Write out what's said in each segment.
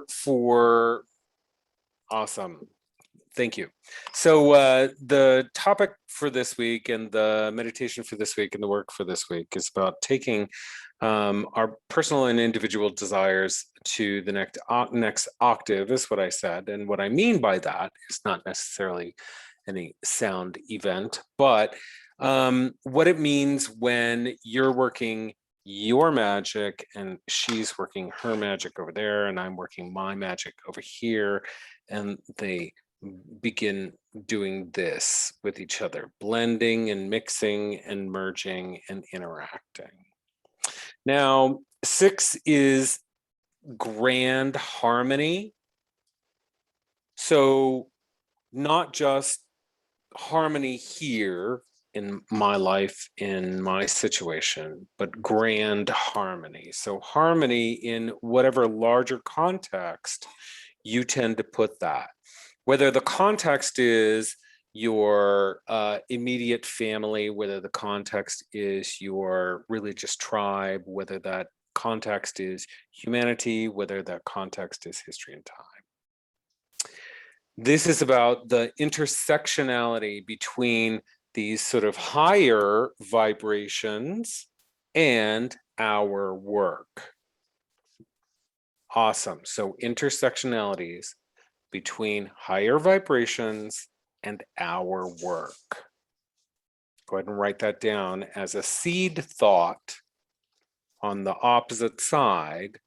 for awesome. Thank you. So the topic for this week and the meditation for this week and the work for this week is about taking our personal and individual desires to the next octave, is what I said. And what I mean by that is not necessarily any sound event, but what it means when you're working your magic and she's working her magic over there and I'm working my magic over here, and they begin doing this with each other, blending and mixing and merging and interacting. Now, 6 is grand harmony. So not just harmony here in my life, in my situation, but grand harmony. So harmony in whatever larger context you tend to put that. Whether the context is your immediate family, whether the context is your religious tribe, whether that context is humanity, whether that context is history and time. This is about the intersectionality between these sort of higher vibrations and our work. Awesome. So intersectionalities between higher vibrations and our work. Go ahead and write that down as a seed thought on the opposite side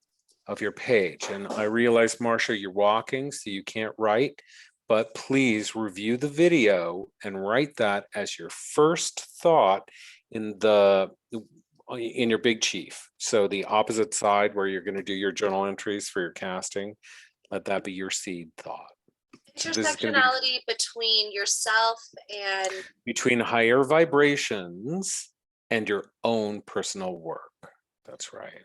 of your page. And I realize, Marsha, you're walking, so you can't write, but please review the video and write that as your first thought in your big chief. So the opposite side where you're going to do your journal entries for your casting, let that be your seed thought. Intersectionality between yourself and between higher vibrations and your own personal work. That's right.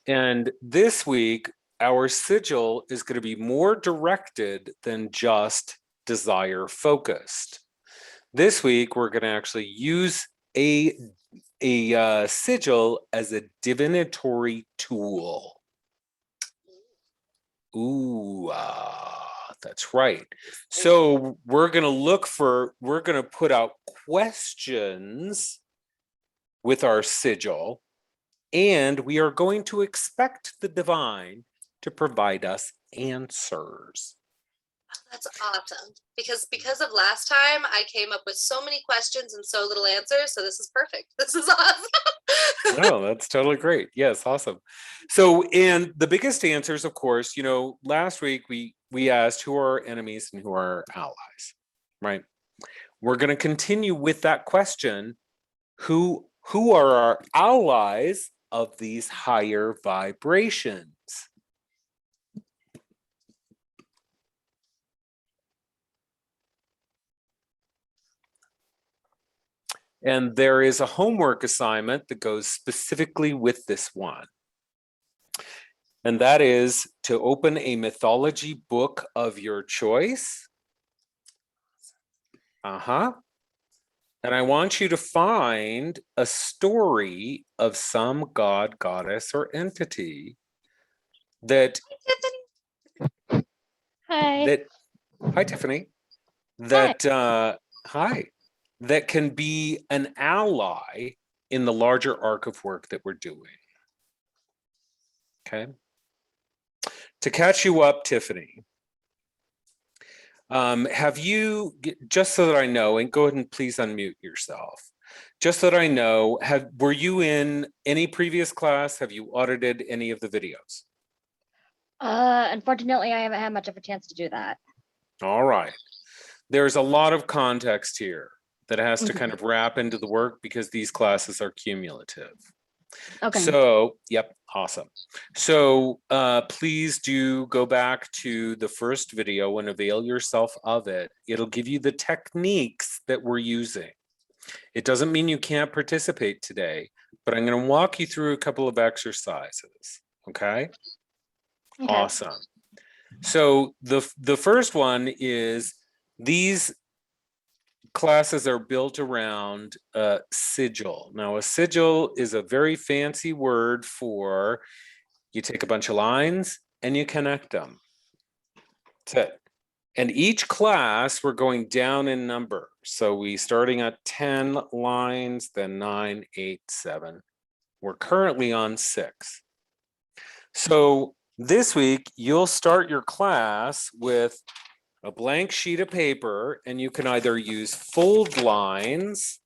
And this week, our sigil is going to be more directed than just desire focused. This week, we're going to actually use a sigil as a divinatory tool. Ooh, that's right. So we're going to put out questions with our sigil, and we are going to expect the divine to provide us answers. That's awesome. Because of last time, I came up with so many questions and so little answers. So this is perfect. This is awesome. Oh, that's totally great. Yes, awesome. So, and the biggest answers, of course, last week we asked who are our enemies and who are our allies, right? We're going to continue with that question. Who are our allies of these higher vibrations? And there is a homework assignment that goes specifically with this one. And that is to open a mythology book of your choice. And I want you to find a story of some god, goddess, or entity that. Hi. Hi, Tiffany. That hi. That can be an ally in the larger arc of work that we're doing. Okay. To catch you up, Tiffany, have you, just so that I know, and go ahead and please unmute yourself, just so that I know, were you in any previous class? Have you audited any of the videos? Unfortunately, I haven't had much of a chance to do that. All right. There's a lot of context here that has to kind of wrap into the work because these classes are cumulative. Okay. So, yep, awesome. So please do go back to the first video and avail yourself of it. It'll give you the techniques that we're using. It doesn't mean you can't participate today, but I'm going to walk you through a couple of exercises. Okay? Awesome. So the first one is these classes are built around a sigil. Now, a sigil is a very fancy word for you take a bunch of lines and you connect them. That's it. And each class, we're going down in number. So we starting at 10 lines, then 9, 8, 7. We're currently on 6. So this week, you'll start your class with a blank sheet of paper, and you can either use fold lines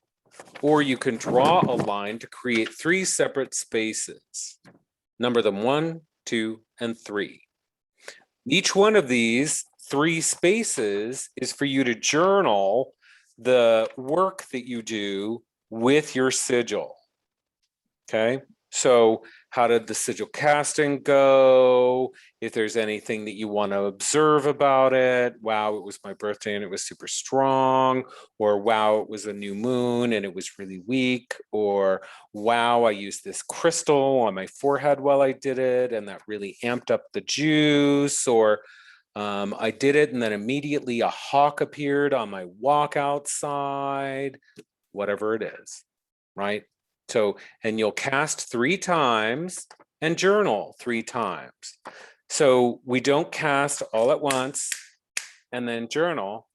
or you can draw a line to create 3 separate spaces. Number them 1, 2, and 3. Each one of these 3 spaces is for you to journal the work that you do with your sigil. Okay, so how did the sigil casting go? If there's anything that you want to observe about it, wow, it was my birthday and it was super strong, or wow, it was a new moon and it was really weak, or wow, I used this crystal on my forehead while I did it and that really amped up the juice, or I did it and then immediately a hawk appeared on my walk outside, whatever it is, right? So, and you'll cast 3 times and journal 3 times. So we don't cast all at once and then journal.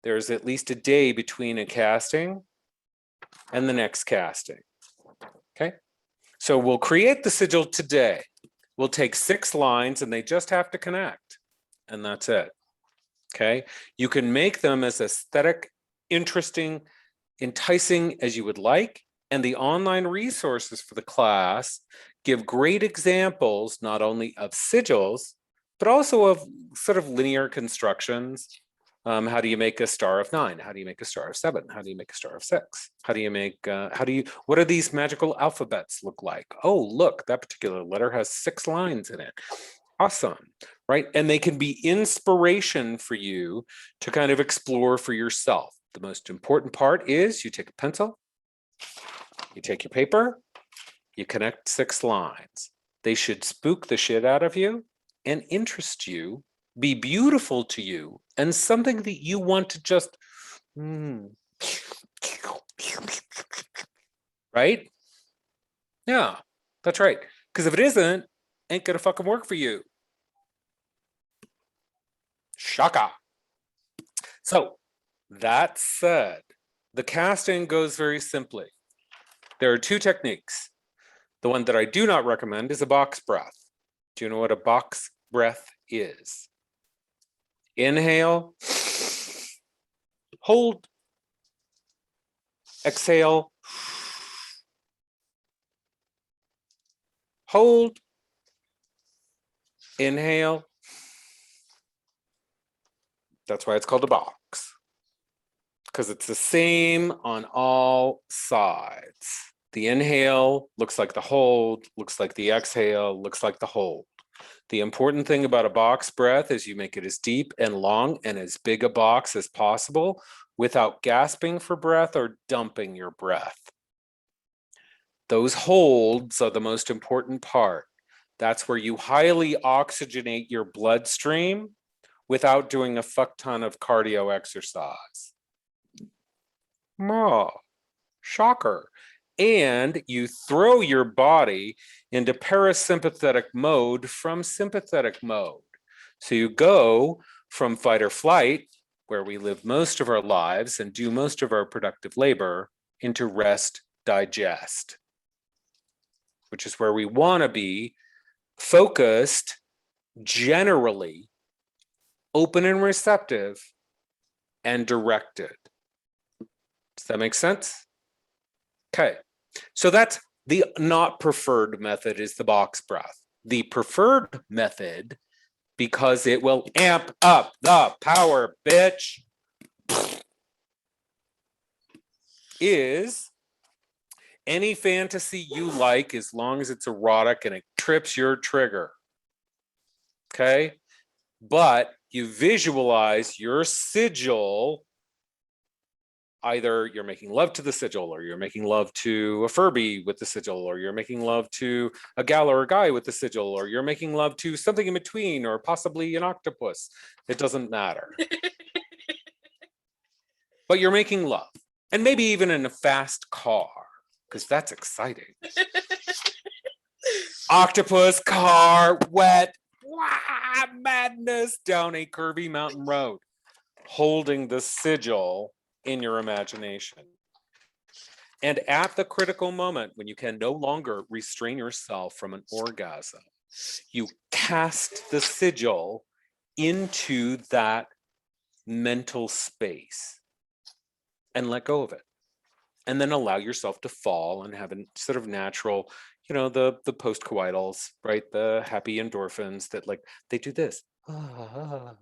There's at least a day between a casting and the next casting. Okay. So we'll create the sigil today. We'll take 6 lines and they just have to connect. And that's it. Okay. You can make them as aesthetic, interesting, enticing as you would like. And the online resources for the class give great examples, not only of sigils, but also of sort of linear constructions. How do you make a star of 9? How do you make a star of 7? How do you make a star of 6? How do you make, what do these magical alphabets look like? Oh, look, that particular letter has 6 lines in it. Awesome, right? And they can be inspiration for you to kind of explore for yourself. The most important part is you take a pencil, you take your paper, you connect 6 lines. They should spook the shit out of you and interest you, be beautiful to you, and something that you want to just, right? Yeah, that's right. Because if it isn't, ain't gonna fucking work for you. Shaka. So that said, the casting goes very simply. There are 2 techniques. The one that I do not recommend is a box breath. Do you know what a box breath is? Inhale, hold, exhale, hold, inhale. That's why it's called a box, because it's the same on all sides. The inhale looks like the hold, looks like the exhale, looks like the hold. The important thing about a box breath is you make it as deep and long and as big a box as possible without gasping for breath or dumping your breath. Those holds are the most important part. That's where you highly oxygenate your bloodstream without doing a fuck ton of cardio exercise. Shocker. And you throw your body into parasympathetic mode from sympathetic mode. So you go from fight or flight, where we live most of our lives and do most of our productive labor, into rest, digest, which is where we want to be focused, generally open and receptive, and directed. Does that make sense? Okay, so that's the not preferred method, is the box breath. The preferred method, because it will amp up the power, bitch, is any fantasy you like, as long as it's erotic and it trips your trigger. Okay, but you visualize your sigil. Either you're making love to the sigil, or you're making love to a Furby with the sigil, or you're making love to a gal or a guy with the sigil, or you're making love to something in between, or possibly an octopus. It doesn't matter. but you're making love, and maybe even in a fast car, because that's exciting. Octopus, car, wet, wah, madness down a curvy mountain road, holding the sigil in your imagination. And at the critical moment when you can no longer restrain yourself from an orgasm, you cast the sigil into that mental space and let go of it. And then allow yourself to fall and have a sort of natural, you know, the post-coitals, right? The happy endorphins that like, they do this. And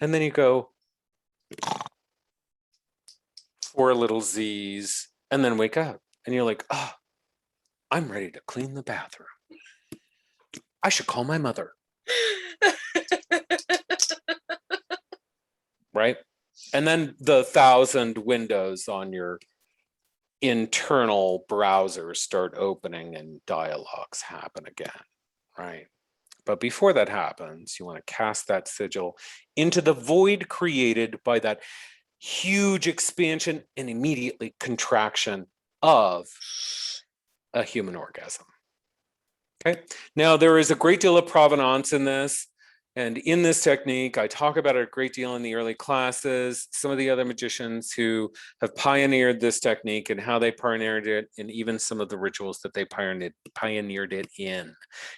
then you go 4 little Z's and then wake up and you're like, oh, I'm ready to clean the bathroom. I should call my mother. Right? And then the 1,000 windows on your internal browser start opening and dialogues happen again, right? But before that happens, you want to cast that sigil into the void created by that huge expansion and immediately contraction of a human orgasm. Okay, now there is a great deal of provenance in this. And in this technique, I talk about it a great deal in the early classes. Some of the other magicians who have pioneered this technique and how they pioneered it, and even some of the rituals that they pioneered it in.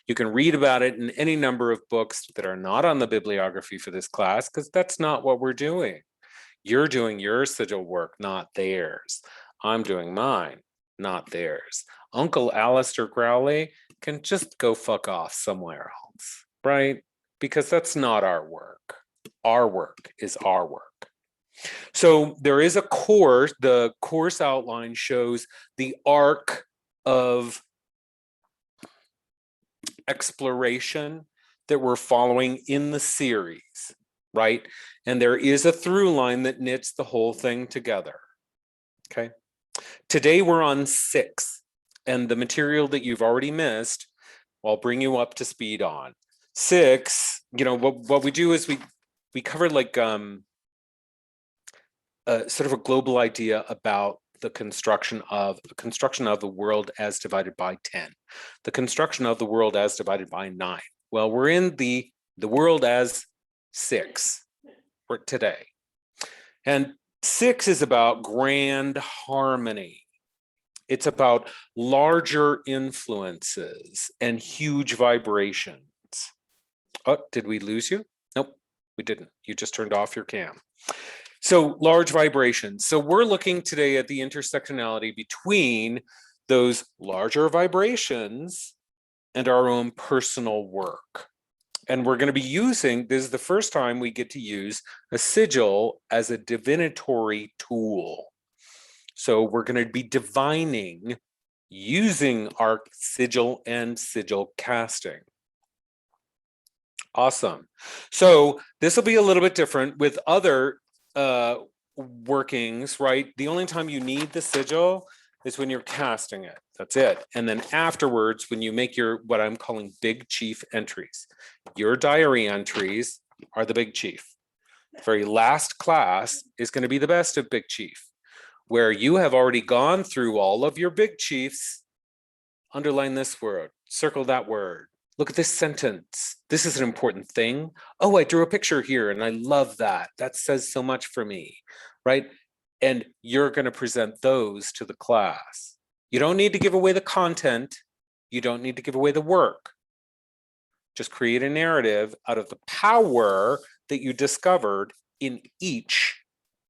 You can read about it in any number of books that are not on the bibliography for this class, because that's not what we're doing. You're doing your sigil work, not theirs. I'm doing mine, not theirs. Uncle Alistair Crowley can just go fuck off somewhere else, right? Because that's not our work. Our work is our work. So there is a course. The course outline shows the arc of exploration that we're following in the series, right? And there is a through line that knits the whole thing together, okay? Today we're on 6, and the material that you've already missed, I'll bring you up to speed on. 6, you know, what we do is we cover like sort of a global idea about the construction of the world as divided by 10, the construction of the world as divided by 9. Well, we're in the world as 6 for today, and 6 is about grand harmony. It's about larger influences and huge vibrations. Oh, did we lose you? Nope, we didn't. You just turned off your cam. So large vibrations. So we're looking today at the intersectionality between those larger vibrations and our own personal work. And we're going to be using, this is the first time we get to use a sigil as a divinatory tool. So we're going to be divining using our sigil and sigil casting. Awesome. So this will be a little bit different with other workings, right? The only time you need the sigil is when you're casting it. That's it. And then afterwards, when you make your, what I'm calling big chief entries, your diary entries are the big chief. The very last class is going to be the best of big chief, where you have already gone through all of your big chiefs. Underline this word, circle that word. Look at this sentence. This is an important thing. Oh, I drew a picture here and I love that. That says so much for me, right? And you're going to present those to the class. You don't need to give away the content. You don't need to give away the work. Just create a narrative out of the power that you discovered in each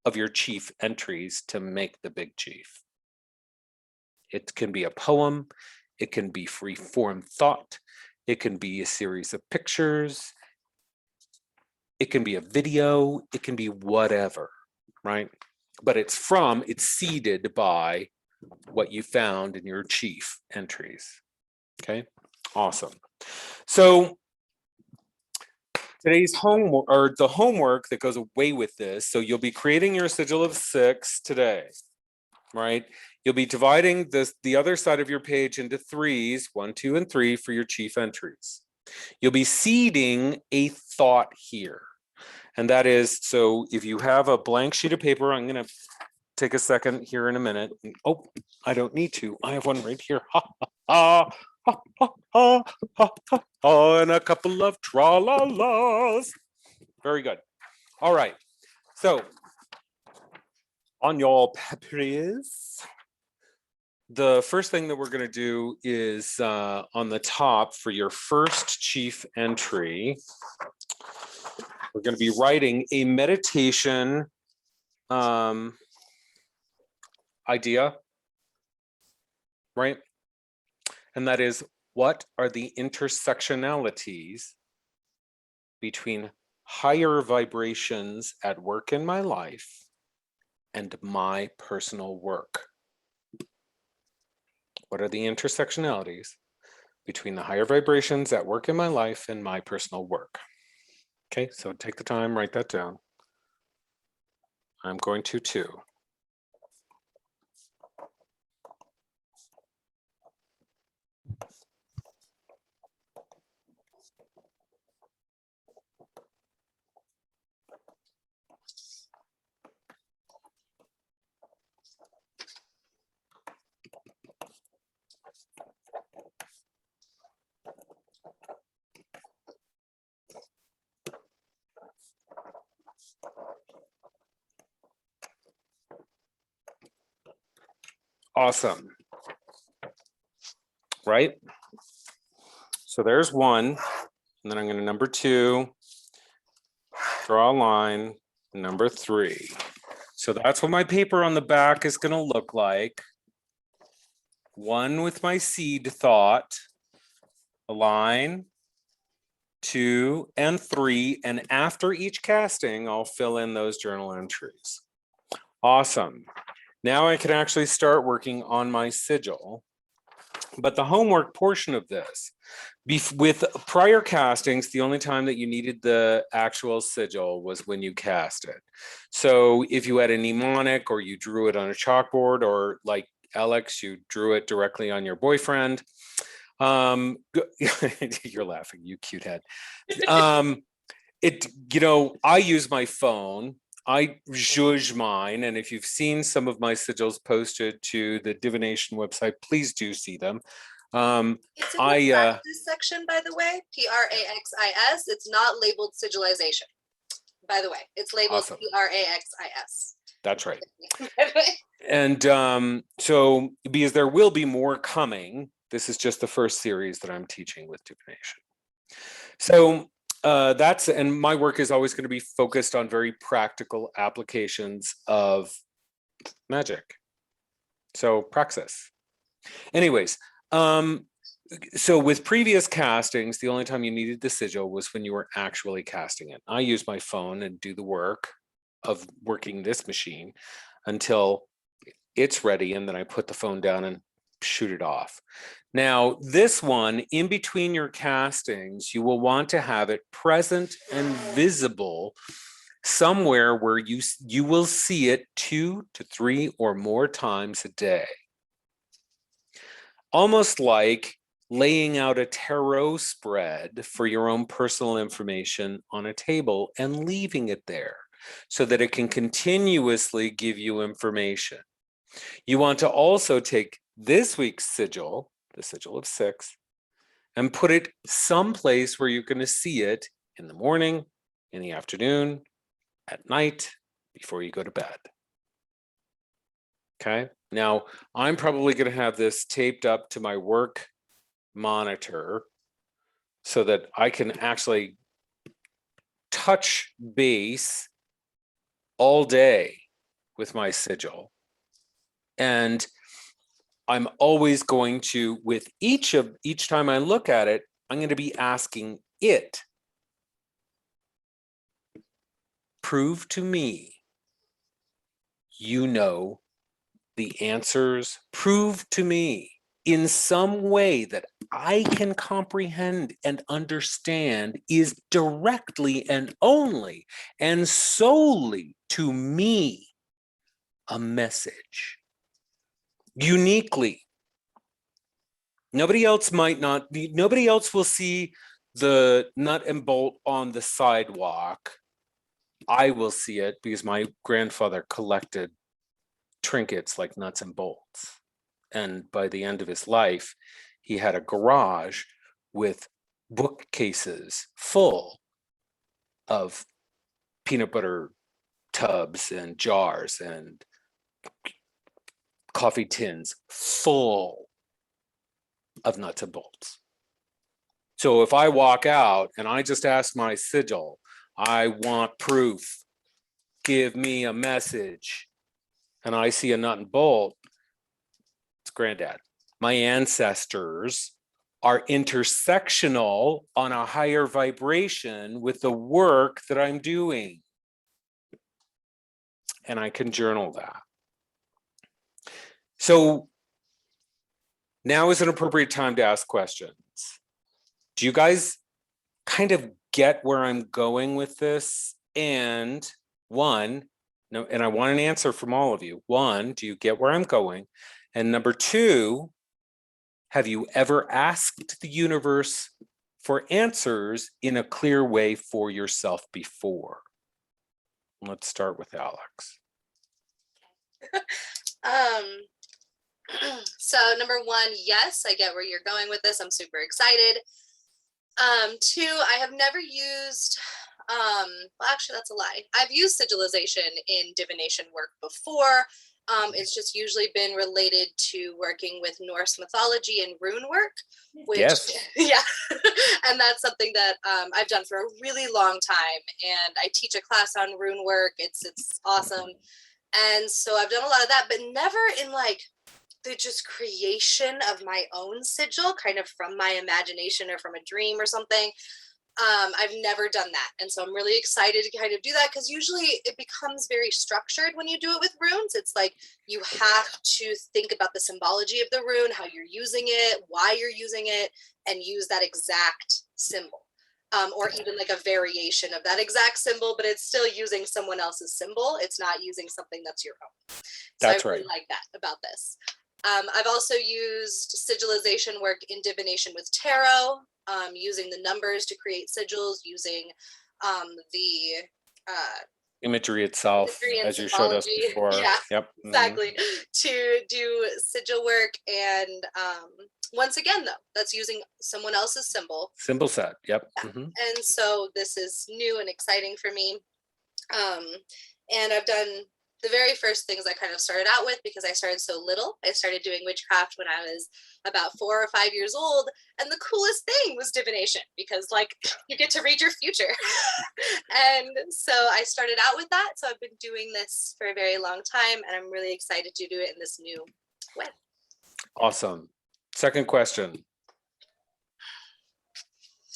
of your chief entries to make the big chief. It can be a poem. It can be free form thought. It can be a series of pictures. It can be a video. It can be whatever, right? But it's seeded by what you found in your chief entries. Okay, awesome. So today's homework, or the homework that goes away with this, so you'll be creating your sigil of 6 today, right? You'll be dividing the other side of your page into 3s, 1, 2, and 3 for your chief entries. You'll be seeding a thought here. And that is, so if you have a blank sheet of paper, I'm going to take a second here in a minute. Oh, I don't need to. I have one right here. Ha, ha, ha, ha, ha, ha, ha, ha, and a couple of tra-la-las. Very good. All right. So on your papers, the first thing that we're going to do is on the top for your first chief entry, we're going to be writing a meditation idea, right? And that is, what are the intersectionalities between higher vibrations at work in my life and my personal work? What are the intersectionalities between the higher vibrations at work in my life and my personal work? Okay, so take the time, write that down. I'm going to too. Awesome. Right? So there's one, and then I'm going to number 2, draw a line, number 3. So that's what my paper on the back is going to look like. 1 with my seed thought, a line, 2 and 3, and after each casting, I'll fill in those journal entries. Awesome. Now I can actually start working on my sigil. But the homework portion of this, with prior castings, the only time that you needed the actual sigil was when you cast it. So if you had a mnemonic or you drew it on a chalkboard, or like Alex, you drew it directly on your boyfriend. You're laughing, you cute head. I use my phone. I zhuzh mine, and if you've seen some of my sigils posted to the divination website, please do see them. It's in the practice section, by the way, Praxis. It's not labeled sigilization, by the way. It's labeled Awesome. Praxis. That's right. And so, because there will be more coming, this is just the first series that I'm teaching with divination. So and my work is always going to be focused on very practical applications of magic. So praxis. Anyways, so with previous castings, the only time you needed the sigil was when you were actually casting it. I use my phone and do the work of working this machine until it's ready, and then I put the phone down and shoot it off. Now, this one, in between your castings, you will want to have it present and visible somewhere where you will see it 2 to 3 or more times a day. Almost like laying out a tarot spread for your own personal information on a table and leaving it there so that it can continuously give you information. You want to also take this week's sigil, the sigil of 6, and put it someplace where you're going to see it in the morning, in the afternoon, at night, before you go to bed. Okay, now I'm probably going to have this taped up to my work monitor so that I can actually touch base all day with my sigil. And I'm always going to, with each time I look at it, I'm going to be asking it, prove to me you know the answers, prove to me in some way that I can comprehend and understand is directly and only and solely to me a message. Uniquely. Nobody else will see the nut and bolt on the sidewalk I will see it because my grandfather collected trinkets like nuts and bolts. And by the end of his life, he had a garage with bookcases full of peanut butter tubs and jars and coffee tins full of nuts and bolts. So if I walk out and I just ask my sigil, I want proof, give me a message, and I see a nut and bolt, it's granddad. My ancestors are intersectional on a higher vibration with the work that I'm doing. And I can journal that. So now is an appropriate time to ask questions. Do you guys kind of get where I'm going with this? And one, no, and I want an answer from all of you. One, do you get where I'm going? And number two, have you ever asked the universe for answers in a clear way for yourself before? Let's start with Alex. So number one, yes, I get where you're going with this. I'm super excited. Two, I have never used, well, actually that's a lie. I've used sigilization in divination work before. It's just usually been related to working with Norse mythology and rune work, which, Yes. yeah, and that's something that I've done for a really long time. And I teach a class on rune work. It's awesome. And so I've done a lot of that, but never in like the just creation of my own sigil, kind of from my imagination or from a dream or something. I've never done that. And so I'm really excited to kind of do that, because usually it becomes very structured when you do it with runes. It's like you have to think about the symbology of the rune, how you're using it, why you're using it, and use that exact symbol. Or even like a variation of that exact symbol, but it's still using someone else's symbol. It's not using something that's your own. So That's I really right. like that about this. I've also used sigilization work in divination with tarot, using the numbers to create sigils, using the Imagery itself, imagery and as you showed us symbology. before. Yeah, Yep. exactly. To do sigil work. And once again, though, that's using someone else's symbol. Symbol set. Yep. Yeah. And so this is new and exciting for me. And I've done the very first things I kind of started out with, because I started so little. I started doing witchcraft when I was about 4 or 5 years old. And the coolest thing was divination, because like you get to read your future. And so I started out with that. So I've been doing this for a very long time, and I'm really excited to do it in this new way. Awesome. Second question.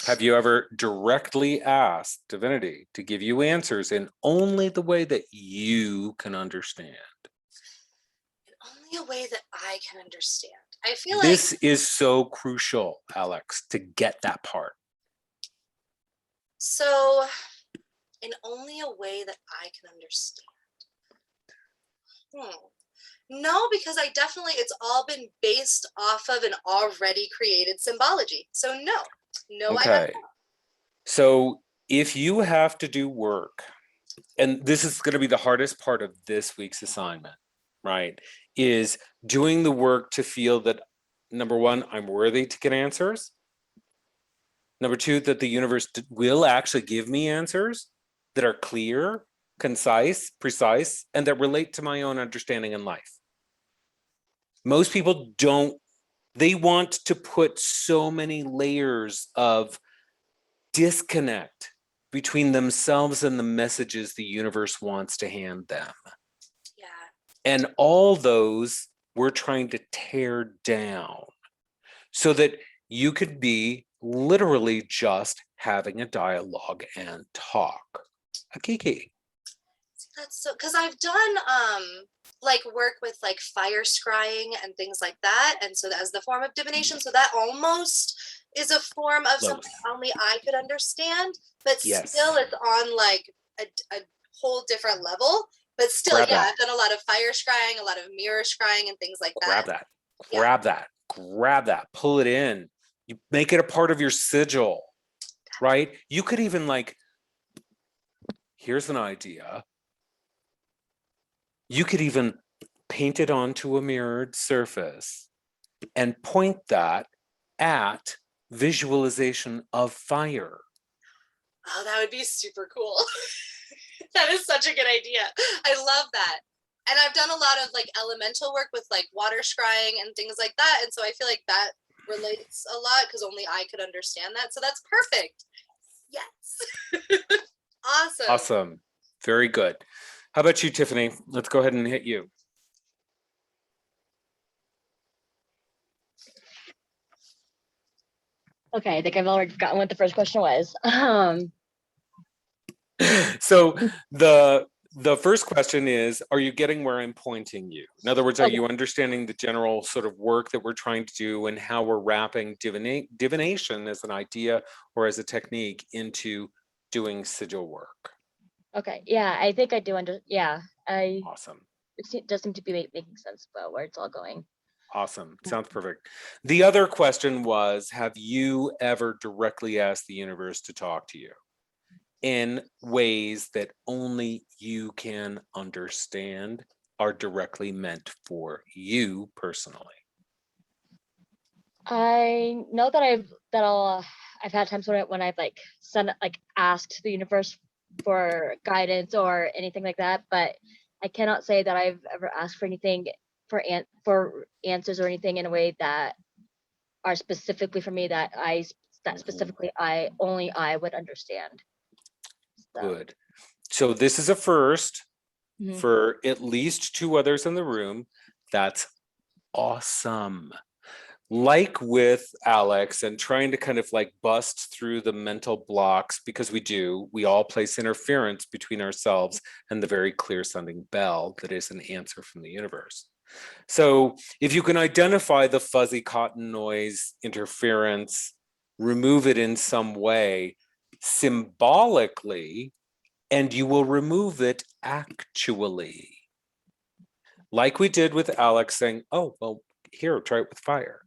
Have you ever directly asked divinity to give you answers in only the way that you can understand? In only a way that I can understand. I feel This like is so crucial, Alex, to get that part. so in only a way that I can understand. No, because it's all been based off of an already created symbology. So no, I have Okay. So if you have to do work, and this is going to be the hardest part of this week's assignment, right? Is doing the work to feel that, number one, I'm worthy to get answers. Number two, that the universe will actually give me answers that are clear, concise, precise, and that relate to my own understanding in life. Most people don't, they want to put so many layers of disconnect between themselves and the messages the universe wants to hand them. Yeah. And all those we're trying to tear down so that you could be literally just having a dialogue and talk. A kiki. That's so, because I've done like work with like fire scrying and things like that, and so as the form of divination, so that almost is a form of something only I could understand, but Yes. still it's on like a whole different level. But still, Grab yeah, that. I've done a lot of fire scrying, a lot of mirror scrying, and things like that. Grab that. Grab that. Grab that. Pull it in. You make it a part of your sigil, right? You could even like, here's an idea. You could even paint it onto a mirrored surface and point that at visualization of fire. Oh, that would be super cool. That is such a good idea. I love that. And I've done a lot of like elemental work with like water scrying and things like that. And so I feel like that relates a lot because only I could understand that. So that's perfect. Yes. Awesome. Awesome. Very good. How about you, Tiffany? Let's go ahead and hit you. Okay, I think I've already gotten what the first question was. So the first question is, are you getting where I'm pointing you? In other words, are Okay. you understanding the general sort of work that we're trying to do and how we're wrapping divination as an idea or as a technique into doing sigil work? Okay, yeah, I think I do Awesome. it does seem to be making sense about where it's all going. Awesome. Sounds perfect. The other question was, have you ever directly asked the universe to talk to you in ways that only you can understand, are directly meant for you personally? I know that I've had times when I've like asked the universe for guidance or anything like that, but I cannot say that I've ever asked for anything for answers or anything in a way that are specifically for me that specifically only I would understand. So, Good. So this is a first mhm. for at least 2 others in the room. That's awesome. Like with Alex and trying to kind of like bust through the mental blocks, because we all place interference between ourselves and the very clear sounding bell that is an answer from the universe. So if you can identify the fuzzy cotton noise interference, remove it in some way symbolically, and you will remove it actually. Like we did with Alex saying, oh, well, here, try it with fire.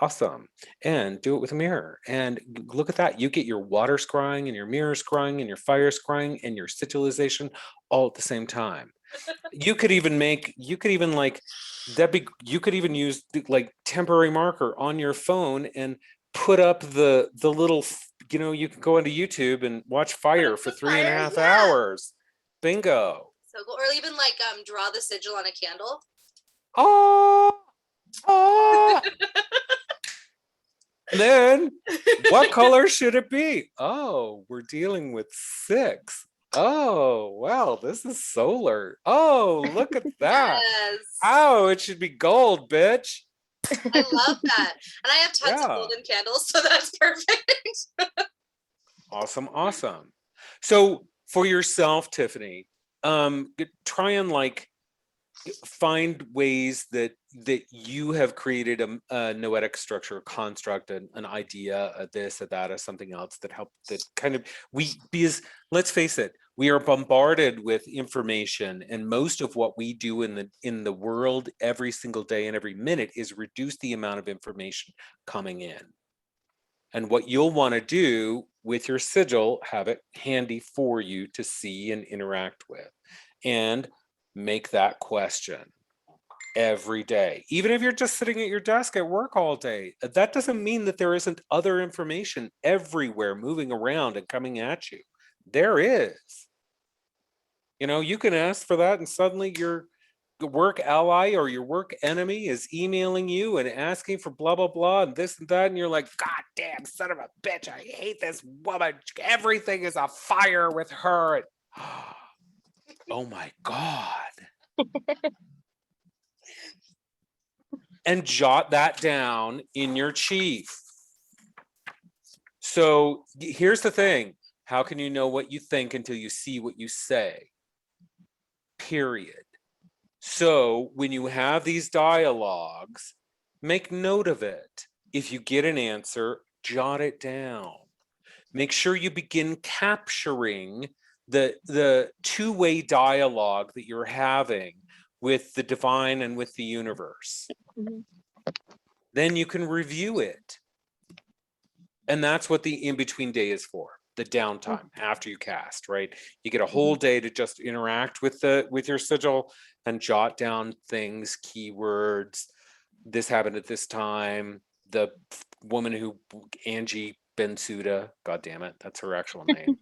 Awesome. And do it with a mirror. And look at that. You get your water scrying and your mirror scrying and your fire scrying and your sigilization all at the same time. You could even use like temporary marker on your phone and put up the little, you can go into YouTube and watch fire for 3.5 hours. Bingo. So cool. Or even like draw the sigil on a candle. Oh. Then what color should it be? Oh, we're dealing with 6. Oh, wow, this is solar. Oh, look at that. Yes. Oh, it should be gold, bitch. I love that. And I have tons of golden candles, so that's perfect. Awesome, awesome. So for yourself, Tiffany, try and like find ways that you have created a noetic structure, a construct, an idea, a this, a that, a something else that because let's face it, we are bombarded with information, and most of what we do in the world every single day and every minute is reduce the amount of information coming in. And what you'll want to do with your sigil, have it handy for you to see and interact with, and make that question every day. Even if you're just sitting at your desk at work all day, that doesn't mean that there isn't other information everywhere moving around and coming at you. There is. You can ask for that and suddenly your work ally or your work enemy is emailing you and asking for blah, blah, blah, and this and that. And you're like, God damn son of a bitch, I hate this woman. Everything is a fire with her. Oh my God. And jot that down in your chief. So here's the thing. How can you know what you think until you see what you say? Period. So when you have these dialogues, make note of it. If you get an answer, jot it down. Make sure you begin capturing the two-way dialogue that you're having with the divine and with the universe. Mm-hmm. Then you can review it. And that's what the in-between day is for. the downtime after you cast, right? You get a whole day to just interact with your sigil and jot down things, keywords. This happened at this time. The woman who, Angie Bensuda, God damn it, that's her actual name.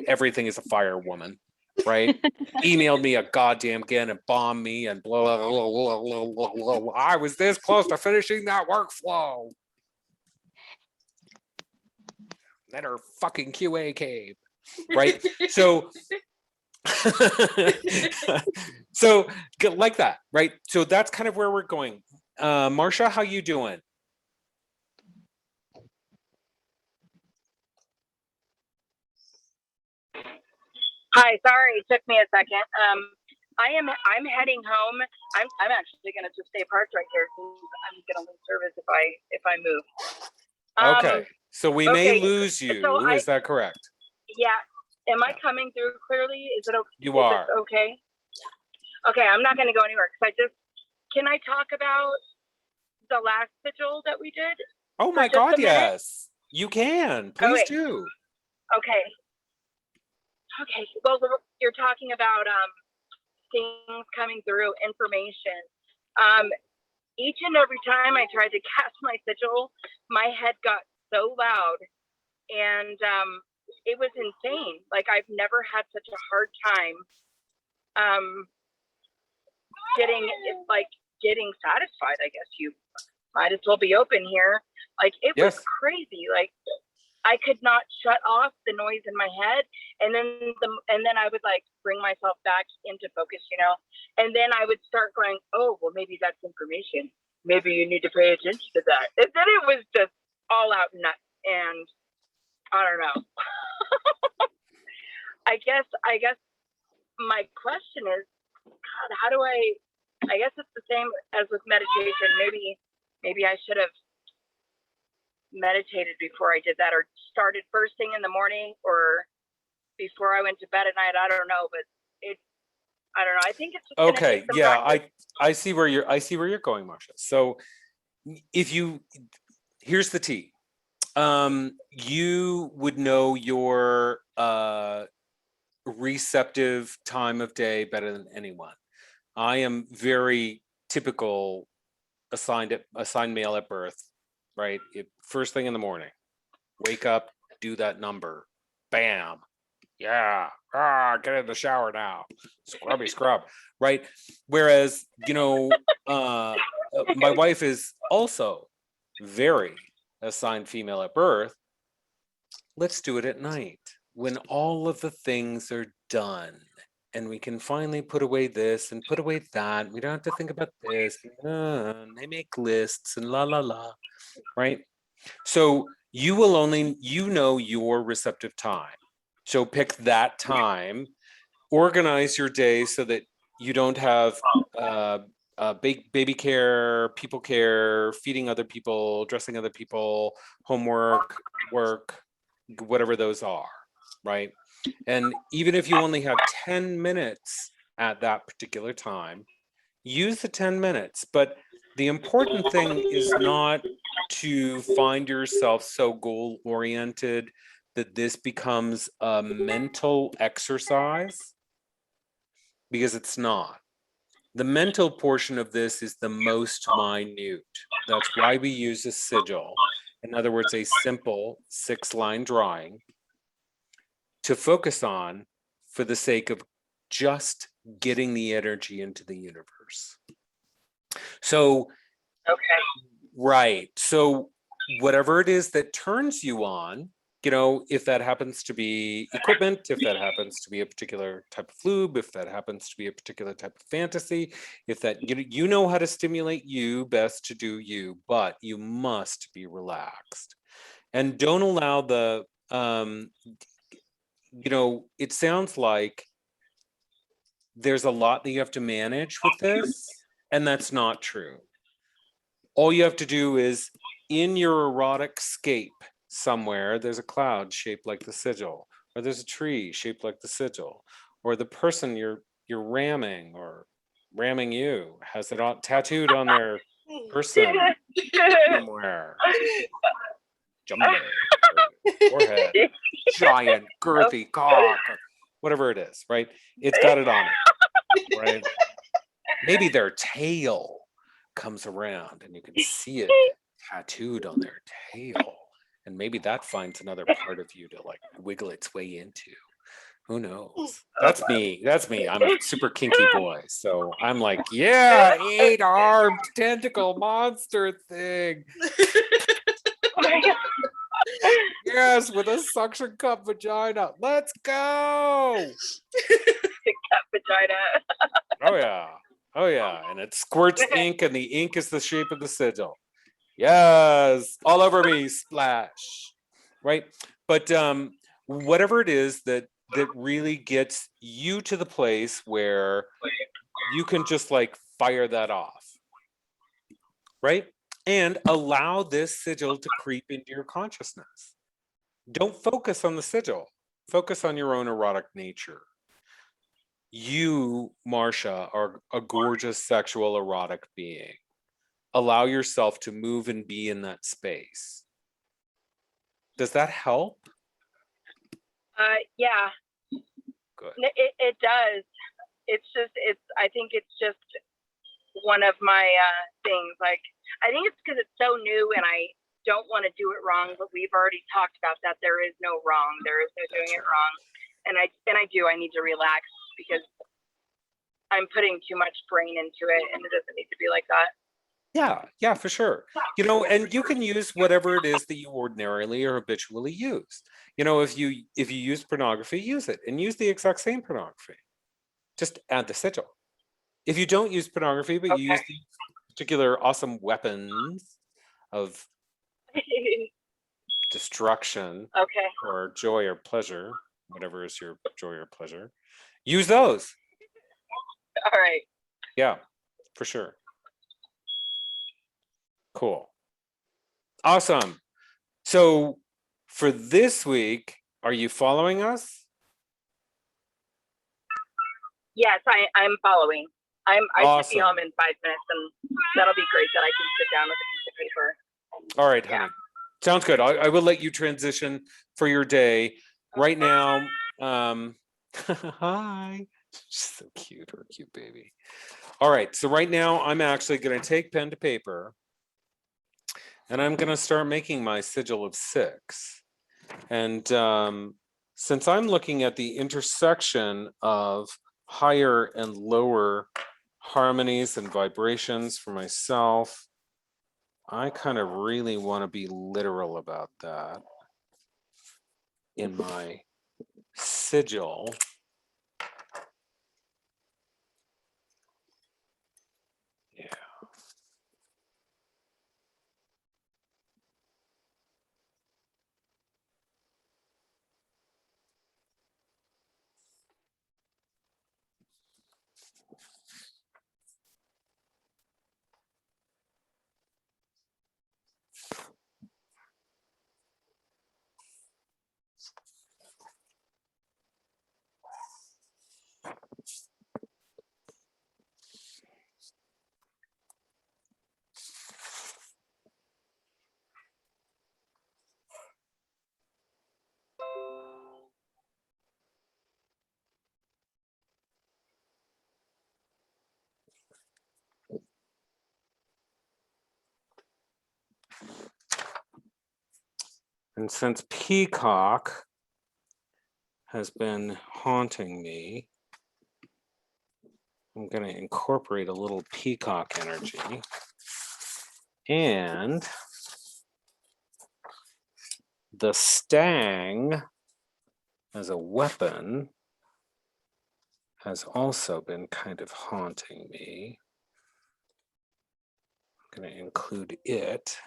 Everything is a fire woman, right? Emailed me a goddamn again and bombed me and blah, blah, blah, blah, blah, blah, blah. I was this close to finishing that workflow. Then her fucking QA came, right? So, so like that, right? So that's kind of where we're going. Marsha, how you doing? Hi, sorry, it took me a second. I'm heading home. I'm actually gonna just stay parked right here because I'm gonna lose service if I move. Okay, so we may okay, lose you. so Is that correct? Yeah. Am I Yeah. coming through clearly? Is it okay? You are. Is it okay? Okay, I'm not gonna go anywhere because can I talk about the last sigil that we did? Oh my just a God, minute? yes. You can. Please wait. do. Okay. Okay. Well, you're talking about things coming through, information. Each and every time I tried to cast my sigil, my head got so loud, and it was insane. Like I've never had such a hard time getting satisfied. I guess you might as well be open here. Like it was crazy. Like I could not shut off the noise in my head, and then I would like bring myself back into focus, and then I would start going, oh well, maybe that's information. Maybe you need to pay attention to that. And then it was just all out nuts, and I don't know. I guess my question is, God, how do I guess it's the same as with meditation. Maybe I should have meditated before I did that, or started first thing in the morning, or before I went to bed at night. I don't know, but I don't know. I think it's just okay. Yeah, practice. I see where you're going, Marsha. So here's the tea. You would know your receptive time of day better than anyone. I am very typical assigned male at birth, right? First thing in the morning, wake up, do that number, bam, yeah, get in the shower now, scrub, right? Whereas, my wife is also very assigned female at birth. Let's do it at night when all of the things are done and we can finally put away this and put away that. We don't have to think about this. They make lists and la la la, right? So you will only your receptive time. So pick that time, organize your day so that you don't have baby care, people care, feeding other people, dressing other people, homework, work, whatever those are, right? And even if you only have 10 minutes at that particular time, use the 10 minutes. But the important thing is not to find yourself so goal oriented that this becomes a mental exercise, because it's not. The mental portion of this is the most minute. That's why we use a sigil. In other words, a simple 6-line drawing to focus on for the sake of just getting the energy into the universe. So, okay. Right. So whatever it is that turns you on, if that happens to be equipment, if that happens to be a particular type of lube, if that happens to be a particular type of fantasy, if that, you know how to stimulate you best to do you, but you must be relaxed. And don't allow the, it sounds like there's a lot that you have to manage with this, and that's not true. All you have to do is, in your erotic scape somewhere, there's a cloud shaped like the sigil, or there's a tree shaped like the sigil, or the person you're ramming or ramming you has it all tattooed on their person somewhere. Jumbo. forehead, giant, girthy cock, or whatever it is, right? It's got it on it, right? Maybe their tail comes around and you can see it tattooed on their tail. And maybe that finds another part of you to like wiggle its way into. Who knows? That's me. That's me. I'm a super kinky boy. So I'm like, yeah, 8-armed tentacle monster thing. Oh my God. Yes, with a suction cup vagina. Let's go. Cat vagina. Oh yeah. Oh yeah. And it squirts ink, and the ink is the shape of the sigil. Yes, all over me, splash. Right. But whatever it is that really gets you to the place where you can just like fire that off. Right. And allow this sigil to creep into your consciousness. Don't focus on the sigil. Focus on your own erotic nature. You, Marcia, are a gorgeous sexual erotic being. Allow yourself to move and be in that space. Does that help? Yeah, Good. it does. I think it's just one of my things. Like, I think it's because it's so new and I don't want to do it wrong, but we've already talked about that. There is no wrong. There is no doing it wrong. And I need to relax because I'm putting too much brain into it and it doesn't need to be like that. Yeah, for sure. You know, and you can use whatever it is that you ordinarily or habitually use. You know, if you use pornography, use it and use the exact same pornography. Just add the sigil. If you don't use pornography, but you use the particular awesome weapons of destruction or joy or pleasure, whatever is your joy or pleasure, use those. All right. Yeah, for sure. Cool. Awesome. So for this week, are you following us? Yes, I'm following. I should be Awesome. home in 5 minutes, and that'll be great that I can sit down with a piece of paper. All right, honey. Sounds good. I will let you transition for your day. Right now, hi. She's so cute, her cute baby. All right, so right now I'm actually going to take pen to paper and I'm going to start making my sigil of 6. And since I'm looking at the intersection of higher and lower harmonies and vibrations for myself, I kind of really want to be literal about that in my sigil. Yeah. And since Peacock has been haunting me, I'm going to incorporate a little peacock energy. And the stang as a weapon has also been kind of haunting me. I'm going to include it.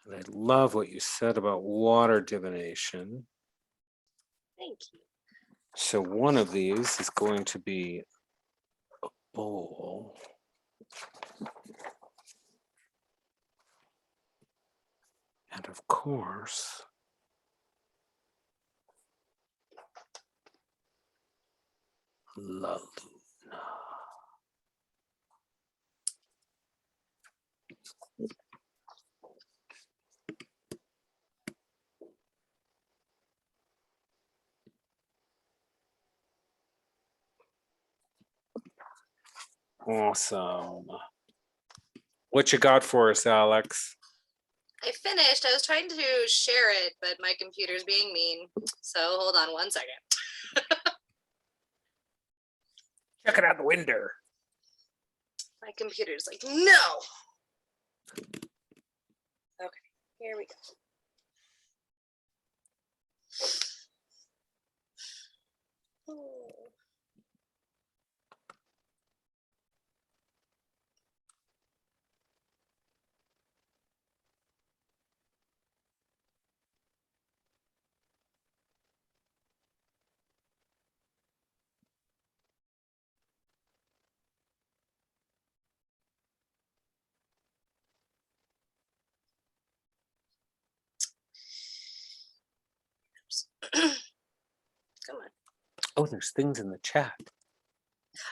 And I love what you said about water divination. Thank you. So one of these is going to be a bowl. And of course, La Luna. Awesome. What you got for us, Alex? I finished. I was trying to share it, but my computer's being mean. So hold on one second. Check it out the window. My computer's like, no. Okay, here we go. Oh. Come on. Oh, there's things in the chat.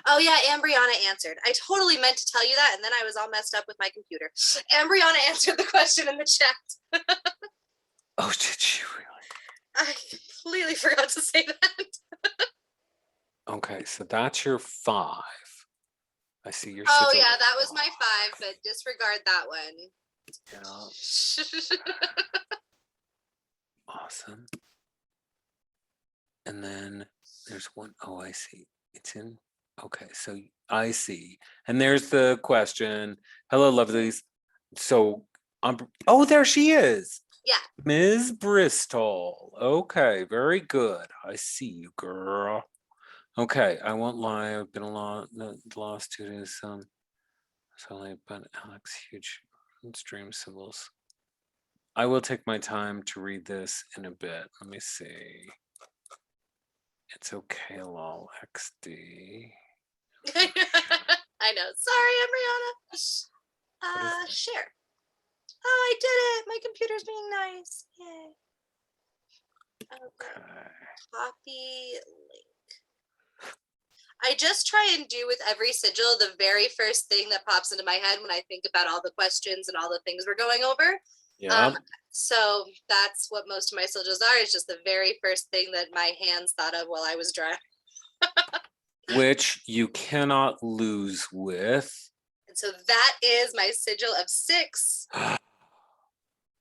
Oh yeah, Ambriana answered. I totally meant to tell you that, and then I was all messed up with my computer. Ambriana answered the question in the chat. Oh, did you really? I completely forgot to say that. Okay, so that's your 5. I see your Oh sigil. yeah, that was my 5, but disregard that one. Yeah, awesome. And then there's one. Oh, I see. It's in. Okay, so I see. And there's the question. Hello, lovelies. So, oh, there she is. Yeah. Ms. Bristol. Okay, very good. I see you, girl. Okay, I won't lie. I've been the last 2 days. So but Alex, huge stream symbols. I will take my time to read this in a bit. Let me see. It's okay, lol, XD. I know. Sorry, Ambriana. Share. Oh, I did it. My computer's being nice. Yay. Okay. Copy link. I just try and do with every sigil the very first thing that pops into my head when I think about all the questions and all the things we're going over. Yeah. So that's what most of my sigils are, is just the very first thing that my hands thought of while I was drawing. Which you cannot lose with. And so that is my sigil of 6.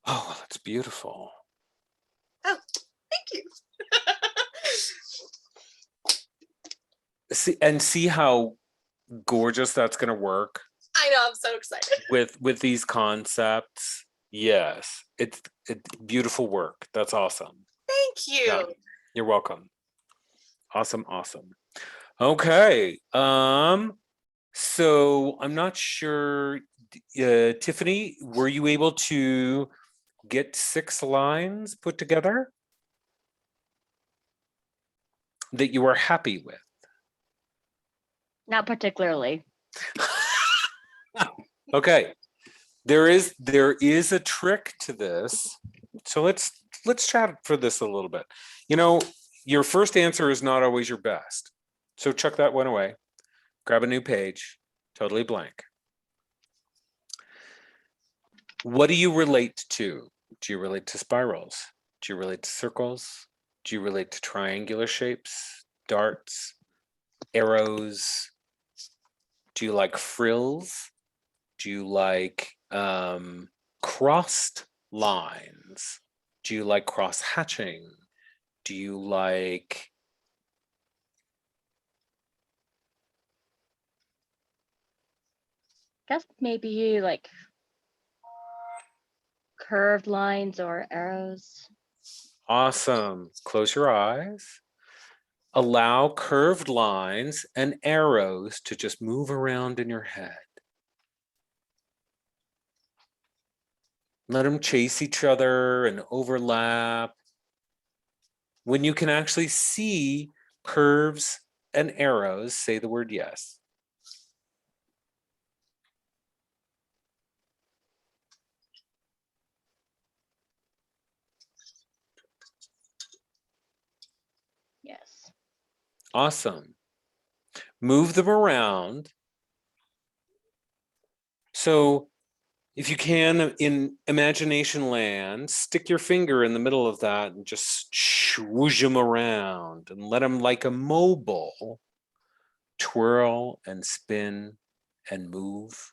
Oh, that's beautiful. Oh, thank you. See how gorgeous that's going to work. I know, I'm so excited. With these concepts. Yes, it's beautiful work. That's awesome. Thank you. Yeah, you're welcome. Awesome. Okay. So I'm not sure, Tiffany, were you able to get 6 lines put together that you were happy with? Not particularly. Okay. There is a trick to this. So let's chat for this a little bit. You know, your first answer is not always your best. So chuck that one away. Grab a new page, totally blank. What do you relate to? Do you relate to spirals? Do you relate to circles? Do you relate to triangular shapes, darts, arrows? Do you like frills? Do you like crossed lines? Do you like cross hatching? Do you like Guess maybe like curved lines or arrows. awesome? Close your eyes. Allow curved lines and arrows to just move around in your head. Let them chase each other and overlap. When you can actually see curves and arrows, say the word yes. Yes. Awesome. Move them around. So if you can, in imagination land, stick your finger in the middle of that and just swoosh them around and let them, like a mobile, twirl and spin and move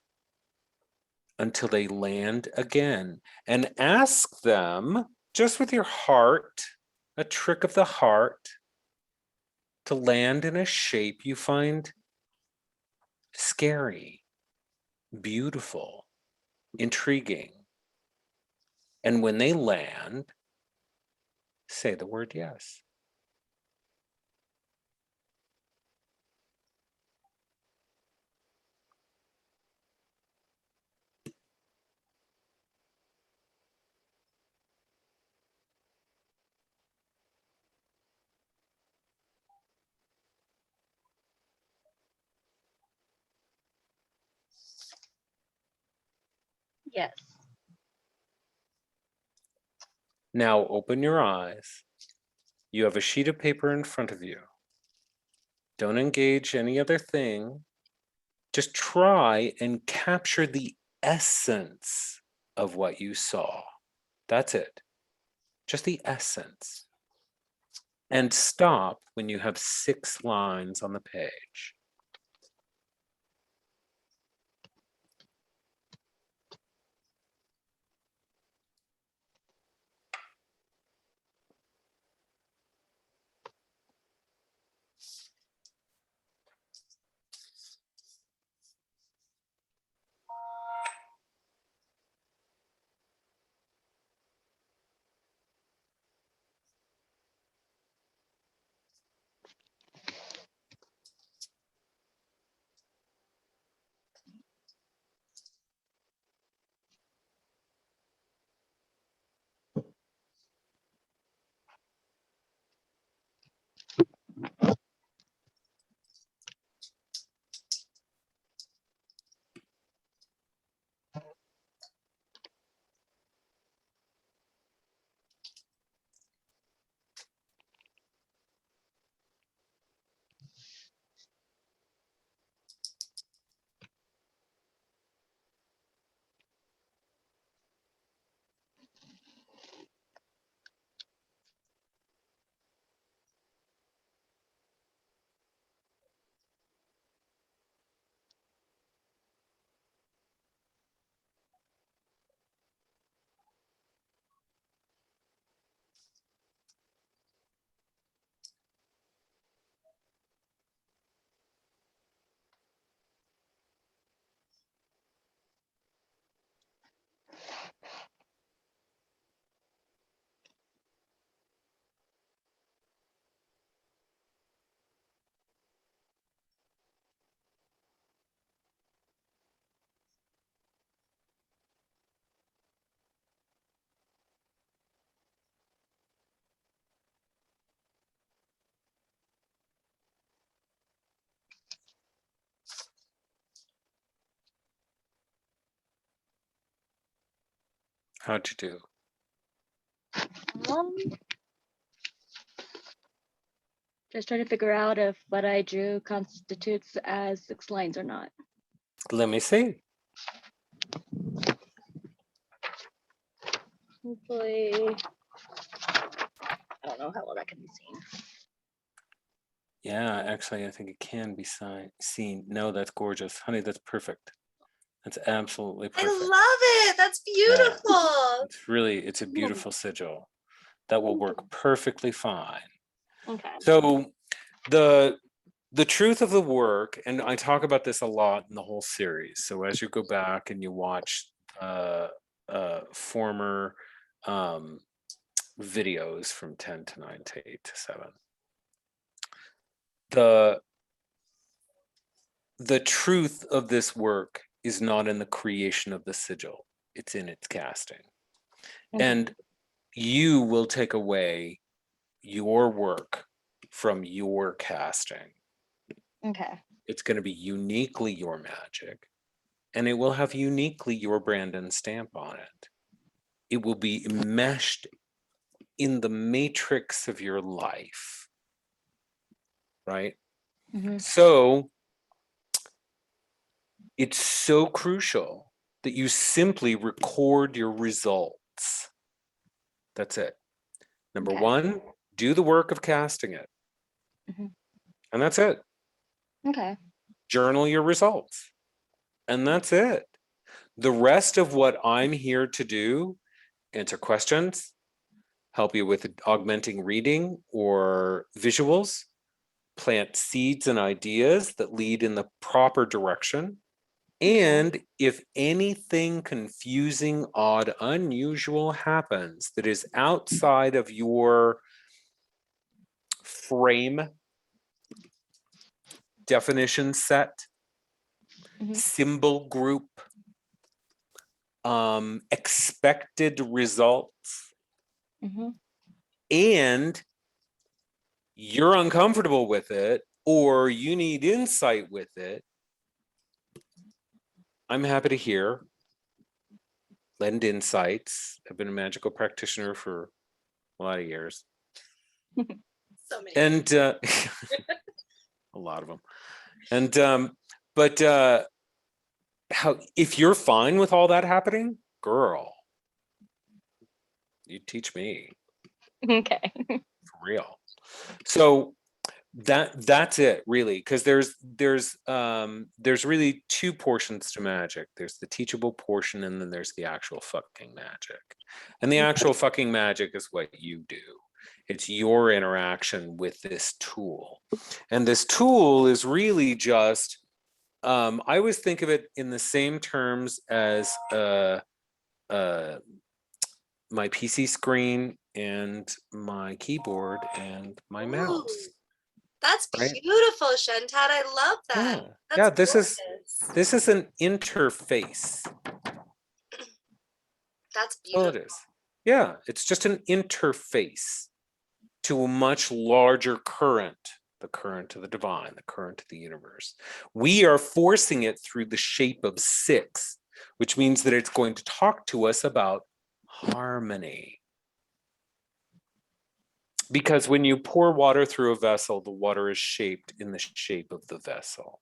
until they land again. And ask them, just with your heart, a trick of the heart, to land in a shape you find scary, beautiful, intriguing. And when they land, say the word yes. Yes. Now open your eyes. You have a sheet of paper in front of you. Don't engage any other thing. Just try and capture the essence of what you saw. That's it. Just the essence. And stop when you have 6 lines on the page. How'd you do? Um, just trying to figure out if what I drew constitutes as 6 lines or not. Let me see. Hopefully, I don't know how well that can be seen. Yeah, actually, I think it can be seen. No, that's gorgeous. Honey, that's perfect. That's absolutely I perfect. love it. That's beautiful. It's a beautiful sigil that will work perfectly fine. Okay. So the truth of the work, and I talk about this a lot in the whole series. So as you go back and you watch former videos from 10 to 9 to 8 to 7, the truth of this work is not in the creation of the sigil, it's in its casting. Okay. And you will take away your work from your casting. Okay. It's going to be uniquely your magic, and it will have uniquely your brand and stamp on it. It will be enmeshed in the matrix of your life, right? Mm-hmm. So it's so crucial that you simply record your results. That's it. Number Okay. 1, do the work of casting it. Mm-hmm. And that's it. Okay. Journal your results. and that's it. The rest of what I'm here to do, answer questions, help you with augmenting reading or visuals, plant seeds and ideas that lead in the proper direction. And if anything confusing, odd, unusual happens that is outside of your frame, definition set, symbol group, expected results, and you're uncomfortable with it, or you need insight with it, I'm happy to hear, lend insights. I've been a magical practitioner for a lot of years. So many. And a lot of them. And but how, if you're fine with all that happening, girl, you teach me. Okay. For real. So that's it, really, because there's really two portions to magic. There's the teachable portion, and then there's the actual fucking magic. And the actual fucking magic is what you do. It's your interaction with this tool. And this tool is really just, I always think of it in the same terms as my PC screen and my keyboard and my mouse. Ooh, that's right? beautiful, Shantad. I love that. Yeah, That's gorgeous. this is an interface. That's Well, beautiful. it is. Yeah, it's just an interface to a much larger current, the current of the divine, the current of the universe. We are forcing it through the shape of 6, which means that it's going to talk to us about harmony. Because when you pour water through a vessel, the water is shaped in the shape of the vessel.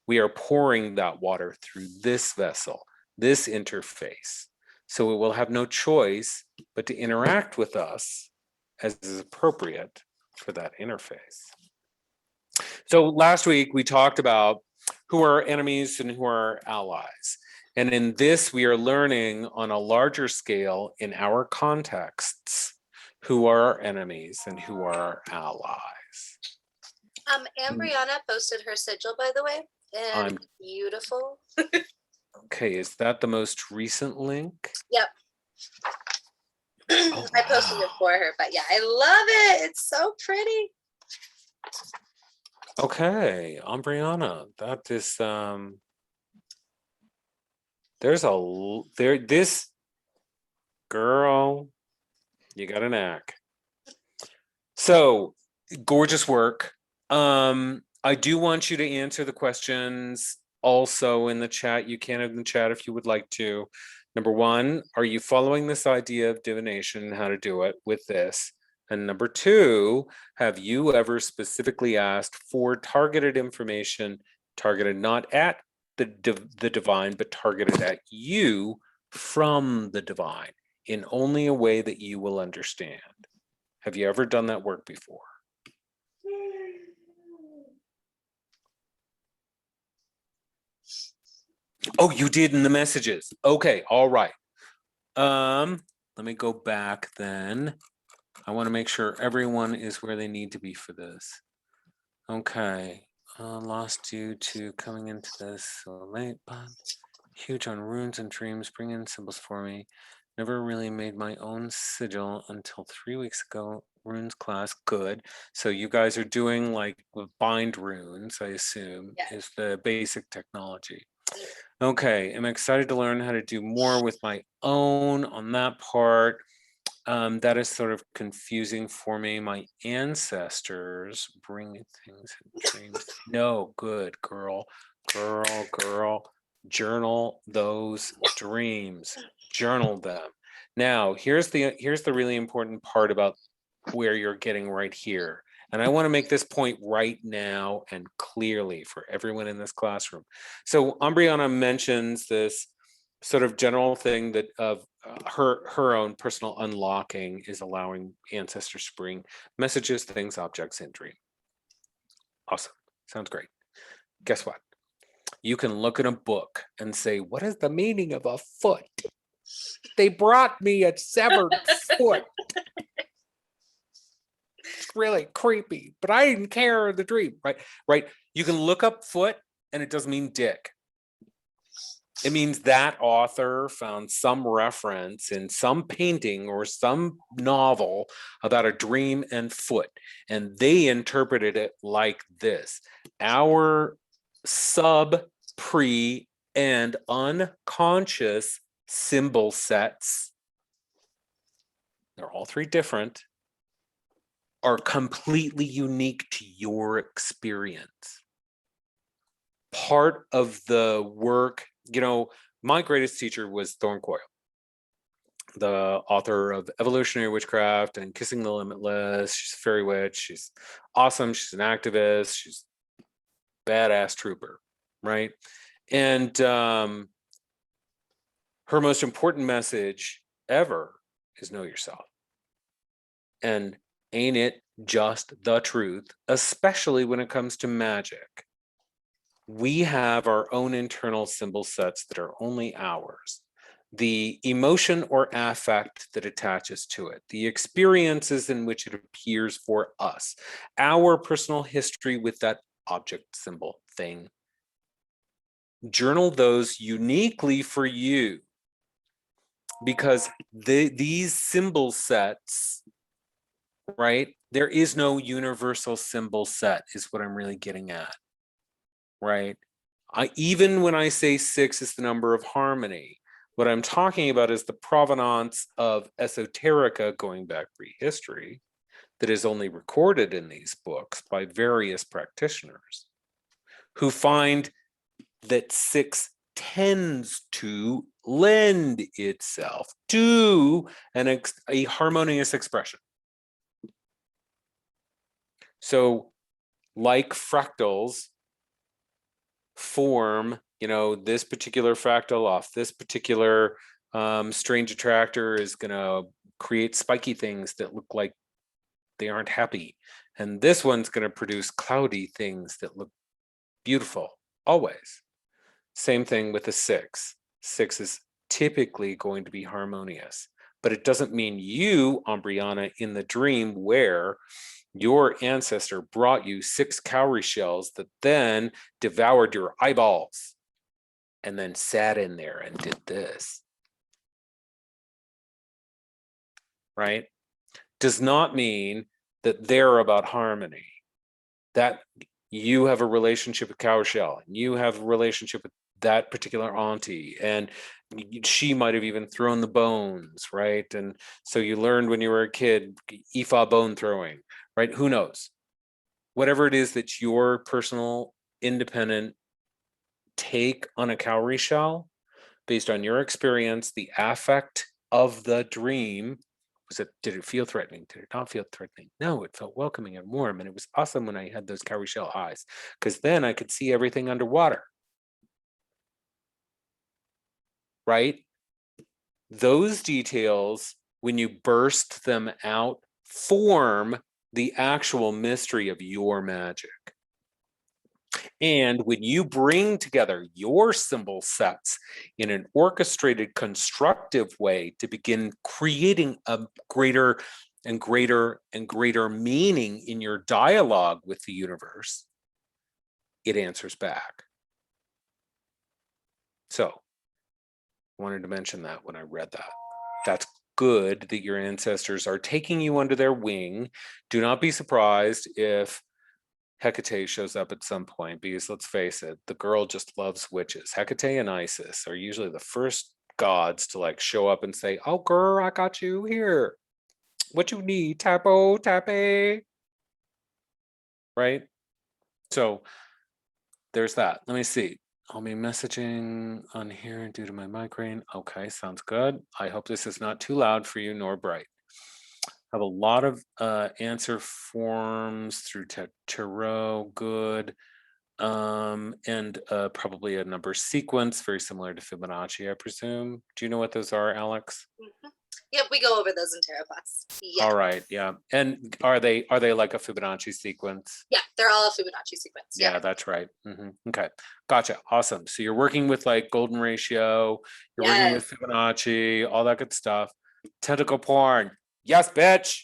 We are pouring that water through this vessel, this interface. So it will have no choice but to interact with us as is appropriate for that interface. So last week we talked about who are enemies and who are allies. And in this, we are learning on a larger scale in our contexts who are our enemies and who are our allies. Ambriana posted her sigil, by the way, and beautiful. Okay, is that the most recent link? Yep. Oh, I posted it for her, but yeah, I love it. It's so pretty. okay, Ambriana, that is this girl, you got a knack. So gorgeous work. I do want you to answer the questions also in the chat. You can in the chat if you would like to. Number 1, are you following this idea of divination and how to do it with this? And number 2, have you ever specifically asked for targeted information, targeted not at the divine, but targeted at you from the divine in only a way that you will understand? Have you ever done that work before? Oh, you did in the messages. Okay, all right. Let me go back then. I want to make sure everyone is where they need to be for this. Okay. Lost due to coming into this so late, but huge on runes and dreams. Bring in symbols for me. Never really made my own sigil until 3 weeks ago. Runes class, good. So you guys are doing like bind runes, I assume, is the basic technology. Okay, I'm excited to learn how to do more with my own on that part. That is sort of confusing for me. My ancestors bring things in dreams. No, good, girl. Journal those dreams. Journal them. Now, here's the really important part about where you're getting right here. And I want to make this point right now and clearly for everyone in this classroom. So Ambriana mentions this sort of general thing that of her own personal unlocking is allowing ancestors to bring messages, things, objects in dream. Awesome. Sounds great. Guess what? You can look in a book and say, what is the meaning of a foot? They brought me a severed foot. It's really creepy, but I didn't care in the dream, right? Right. You can look up foot and it doesn't mean dick. It means that author found some reference in some painting or some novel about a dream and foot, and they interpreted it like this. Our sub, pre, and unconscious symbol sets, they're all three different, are completely unique to your experience. Part of the work, you know, my greatest teacher was Thorne Coyle, the author of Evolutionary Witchcraft and Kissing the Limitless. She's a fairy witch. She's awesome. She's an activist. She's a badass trooper, right? And her most important message ever is know yourself. And ain't it just the truth, especially when it comes to magic? We have our own internal symbol sets that are only ours. The emotion or affect that attaches to it, the experiences in which it appears for us, our personal history with that object, symbol, thing. Journal those uniquely for you, because these symbol sets, right? There is no universal symbol set, is what I'm really getting at. Right? Even when I say 6 is the number of harmony, what I'm talking about is the provenance of esoterica going back prehistory that is only recorded in these books by various practitioners who find that 6 tends to lend itself to a harmonious expression. So like fractals, form, you know, this particular fractal off this particular strange attractor is going to create spiky things that look like they aren't happy, and this one's going to produce cloudy things that look beautiful. Always. Same thing with the 6. 6 is typically going to be harmonious, but it doesn't mean you, Umbriana, in the dream where your ancestor brought you 6 cowrie shells that then devoured your eyeballs and then sat in there and did this. Right? Does not mean that they're about harmony. That you have a relationship with cowrie shell, and you have a relationship with that particular auntie, and she might have even thrown the bones, right? And so you learned when you were a kid, Ifa bone throwing, right? Who knows? Whatever it is that's your personal independent take on a cowrie shell, based on your experience, the affect of the dream, did it feel threatening? Did it not feel threatening? No, it felt welcoming and warm, and it was awesome when I had those cowrie shell eyes, because then I could see everything underwater. Right? Those details, when you burst them out, form the actual mystery of your magic. And when you bring together your symbol sets in an orchestrated, constructive way to begin creating a greater and greater and greater meaning in your dialogue with the universe, it answers back. So I wanted to mention that when I read that. That's good that your ancestors are taking you under their wing. Do not be surprised if Hecate shows up at some point, because let's face it, the girl just loves witches. Hecate and Isis are usually the first gods to like show up and say, oh girl, I got you here. What you need, tapo, tape. Right? So there's that. Let me see. I'll be messaging on here due to my migraine. Okay, sounds good. I hope this is not too loud for you nor bright. I have a lot of answer forms through Tarot, good. And probably a number sequence, very similar to Fibonacci, I presume. Do you know what those are, Alex? Mm-hmm. Yep, we go over those in tarot class. Yeah. All right, yeah. And are they like a Fibonacci sequence? Yeah, they're all a Fibonacci sequence. Yeah, that's right. Okay, gotcha. Awesome. So you're working with like golden ratio, you're working with Fibonacci, all that good stuff. Tentacle porn. Yes, bitch.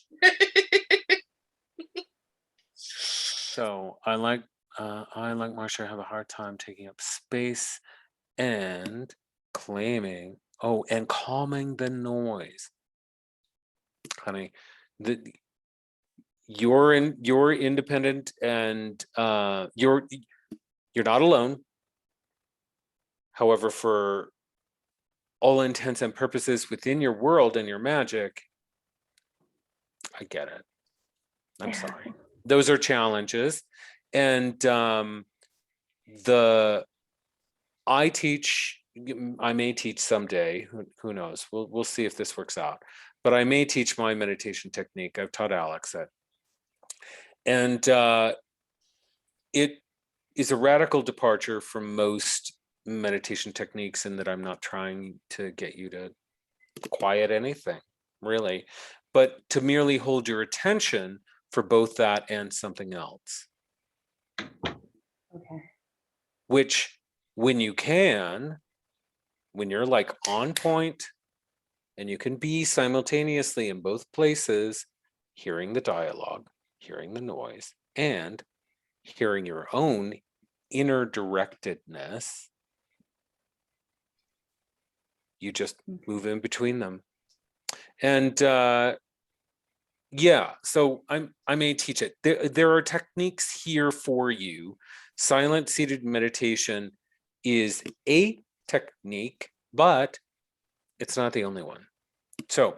So I like Marsha, have a hard time taking up space and claiming, oh, and calming the noise. Honey, you're independent, and you're not alone. However, for all intents and purposes within your world and your magic, I get it. I'm sorry. Those are challenges. And I may teach someday, who knows? We'll see if this works out. But I may teach my meditation technique. I've taught Alex it. And it is a radical departure from most meditation techniques in that I'm not trying to get you to quiet anything, really, but to merely hold your attention for both that and something else. Okay. Which, when you can, when you're like on point and you can be simultaneously in both places, hearing the dialogue, hearing the noise, and hearing your own inner directedness, you just move in between them. And yeah, so I may teach it. There are techniques here for you. Silent seated meditation is a technique, but it's not the only one. So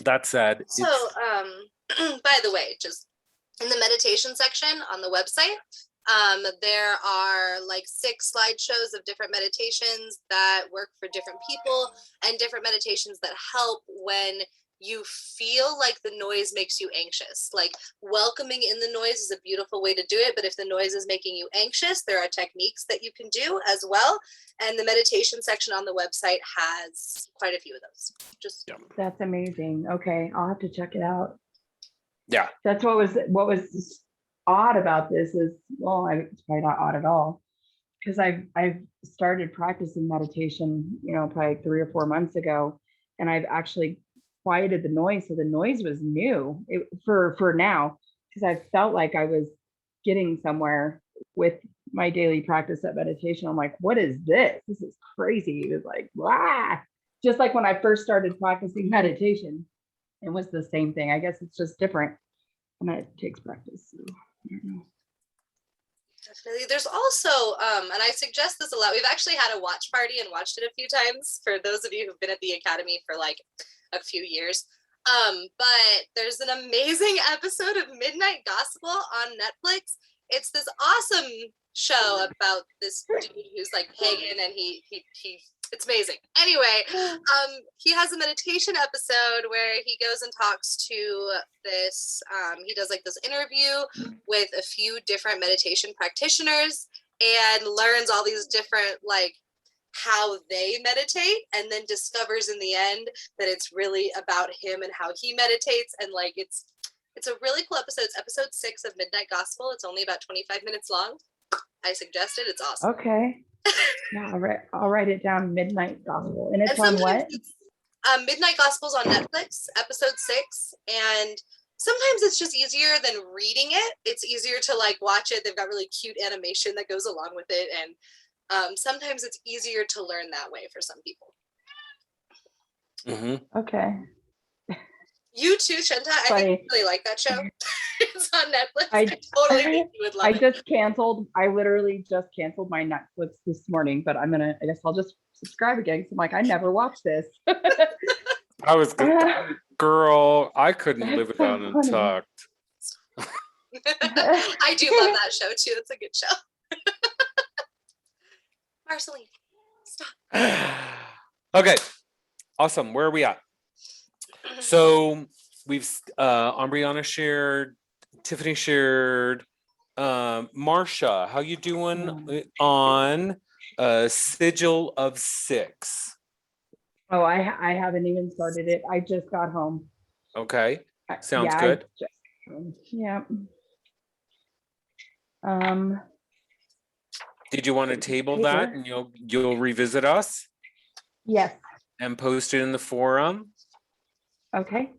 that said, So, by the way, just in the meditation section on the website, there are like 6 slideshows of different meditations that work for different people, and different meditations that help when you feel like the noise makes you anxious. Like, welcoming in the noise is a beautiful way to do it, but if the noise is making you anxious, there are techniques that you can do as well. And the meditation section on the website has quite a few of those. Just That's amazing. Okay, I'll have to check it out. yeah. That's what was odd about this is, well, it's probably not odd at all, because I've started practicing meditation, probably 3 or 4 months ago, and I've actually quieted the noise. So the noise was new for now, because I felt like I was getting somewhere with my daily practice at meditation. I'm like, what is this? This is crazy. It was like, wow. Just like when I first started practicing meditation, it was the same thing. I guess it's just different, and it takes practice. So, I don't know. definitely. There's also, and I suggest this a lot. We've actually had a watch party and watched it a few times for those of you who've been at the Academy for like a few years. But there's an amazing episode of Midnight Gospel on Netflix. It's this awesome show about this dude who's like pagan, and he it's amazing. Anyway, he has a meditation episode where he goes and talks to this, he does like this interview with a few different meditation practitioners and learns all these different, like, how they meditate, and then discovers in the end that it's really about him and how he meditates. And like, it's a really cool episode. It's episode 6 of Midnight Gospel. It's only about 25 minutes long. I suggest it. It's awesome. Okay. Yeah, I'll write it down. Midnight Gospel, and it's on what? Midnight Gospel's on Netflix, episode 6, and sometimes it's just easier than reading it. It's easier to like watch it. They've got really cute animation that goes along with it, and sometimes it's easier to learn that way for some people. Okay. You too, Shenta. I think you really like that show. It's on Netflix. I totally think you would love it. I literally just canceled my Netflix this morning, but I guess I'll just subscribe again. Cause I'm like, I never watched this. I was good. Girl, I couldn't live it down untucked. I do love that show too. It's a good show. Marceline, stop. Okay, awesome. Where are we at? So we've Ambriana shared, Tiffany shared, Marsha, how you doing on Sigil of 6? Oh, I haven't even started it. I just got home. Okay, sounds Yeah, good. Yeah. Did you want to table that Paper. and you'll revisit us Yes. and post it in the forum? Okay.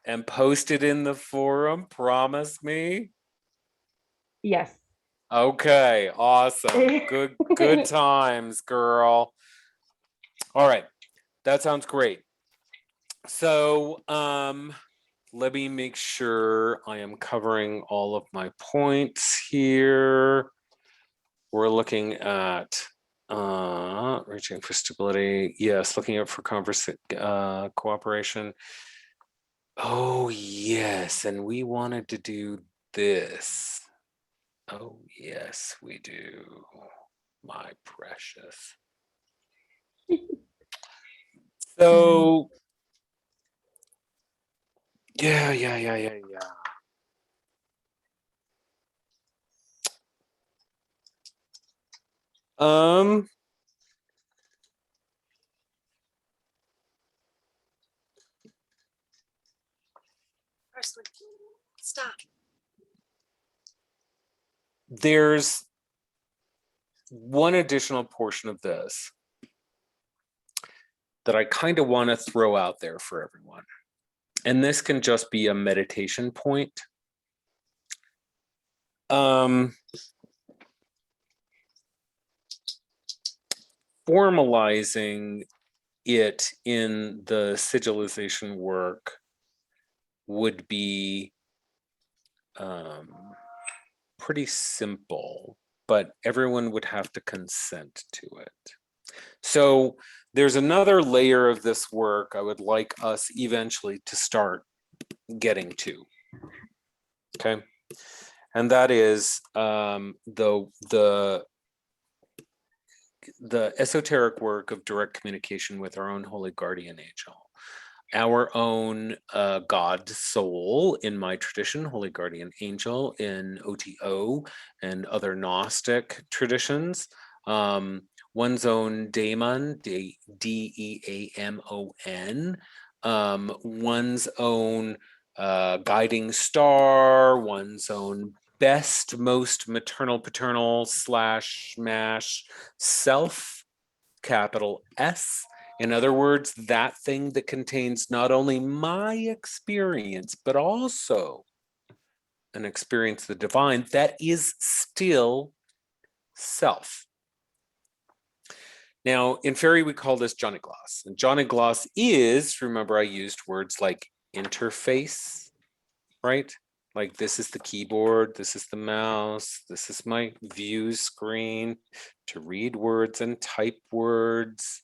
And post it in the forum, promise me? Yes. Okay, awesome. Good times, girl. All right, that sounds great. So let me make sure I am covering all of my points here. We're looking at reaching for stability. Yes, looking out for cooperation. Oh, yes, and we wanted to do this. Oh, yes, we do. My precious. So, yeah. Um, Ursula, stop. there's one additional portion of this that I kind of want to throw out there for everyone. And this can just be a meditation point. Formalizing it in the sigilization work would be pretty simple, but everyone would have to consent to it. So there's another layer of this work I would like us eventually to start getting to. Okay. And that is the esoteric work of direct communication with our own holy guardian angel, our own God soul in my tradition, holy guardian angel in OTO and other Gnostic traditions, one's own daemon, Deamon, one's own guiding star, one's own best, most maternal, paternal / mash self, capital S. In other words, that thing that contains not only my experience, but also an experience of the divine that is still self. Now, in fairy, we call this Johnny Gloss. And Johnny Gloss is, remember, I used words like interface, right? Like this is the keyboard, this is the mouse, this is my view screen to read words and type words.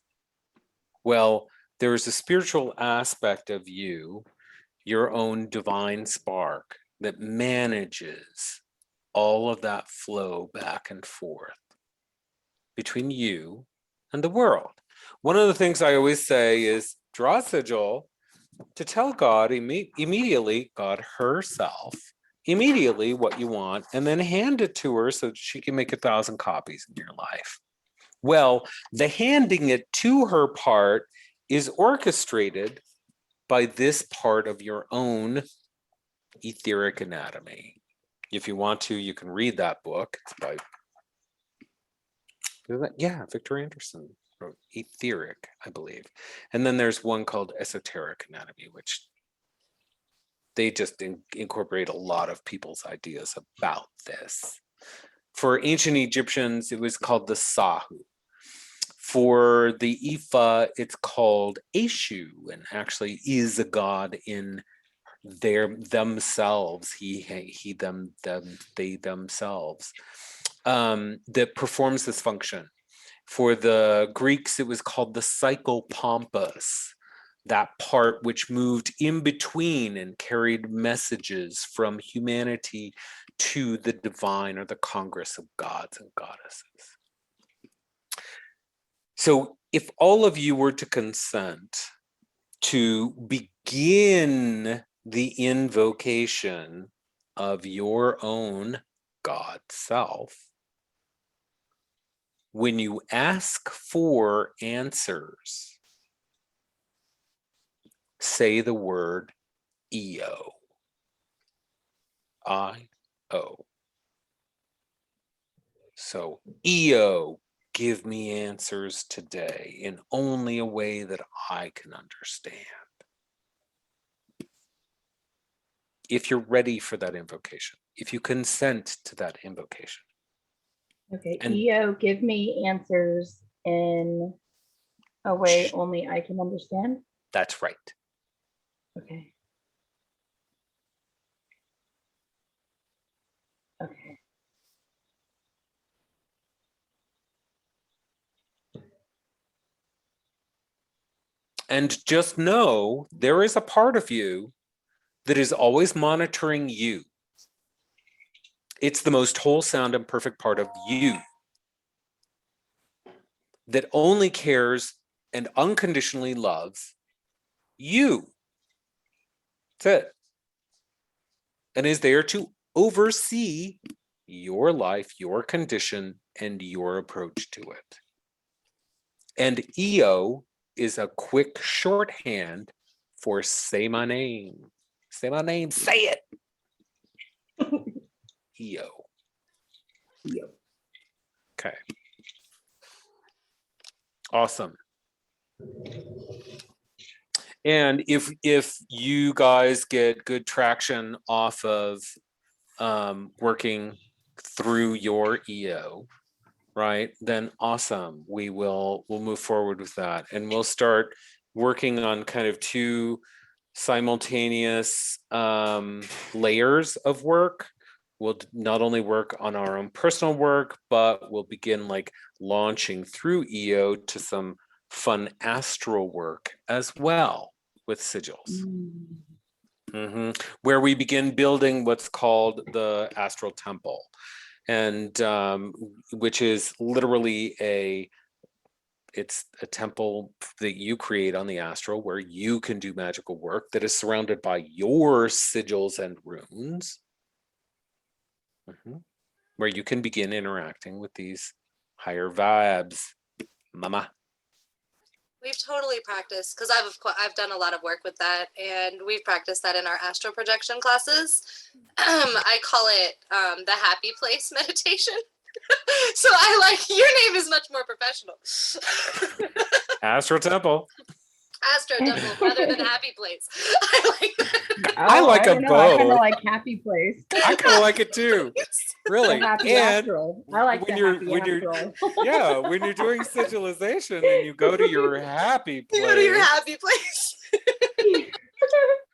Well, there's a spiritual aspect of you, your own divine spark, that manages all of that flow back and forth between you and the world. One of the things I always say is draw a sigil to tell God immediately, God herself, immediately what you want, and then hand it to her so that she can make 1,000 copies in your life. Well, the handing it to her part is orchestrated by this part of your own etheric anatomy. If you want to, you can read that book. It's by Victor Anderson wrote Etheric, I believe. And then there's one called Esoteric Anatomy, which they just incorporate a lot of people's ideas about this. For ancient Egyptians, it was called the Sahu. For the Ifa, it's called Eshu, and actually is a god in themselves. He, them, they themselves. That performs this function. For the Greeks, it was called the psychopompus, that part which moved in between and carried messages from humanity to the divine or the congress of gods and goddesses. So if all of you were to consent to begin the invocation of your own God self, when you ask for answers, say the word EO. I-O. So EO, give me answers today in only a way that I can understand. If you're ready for that invocation, if you consent to that invocation. Okay, And EO, give me answers in a way only I can understand. that's right. Okay. Okay. And just know there is a part of you that is always monitoring you. It's the most whole, sound, and perfect part of you that only cares and unconditionally loves you. That's it. And is there to oversee your life, your condition, and your approach to it. And EO is a quick shorthand for say my name. Say my name, say it. EO. EO. Okay. Awesome. And if you guys get good traction off of working through your EO, right, then awesome. We'll move forward with that, and we'll start working on kind of two simultaneous layers of work. We'll not only work on our own personal work, but we'll begin like launching through EO to some fun astral work as well with Sigils. Where we begin building what's called the astral temple, and which is literally it's a temple that you create on the astral where you can do magical work that is surrounded by your sigils and runes, where you can begin interacting with these higher vibes, mama. We've totally practiced, because I've done a lot of work with that, and we've practiced that in our astral projection classes. I call it the happy place meditation. So I like, your name is much more professional. Astral temple. Astro temple rather than happy place. I like that. I like don't them know. I kind both. of like happy place. I kind of like it too. Really. The happy And astral. I like when the you're happy when you're astral. yeah, when you're doing sigilization and you go to your happy You go to your place, happy place.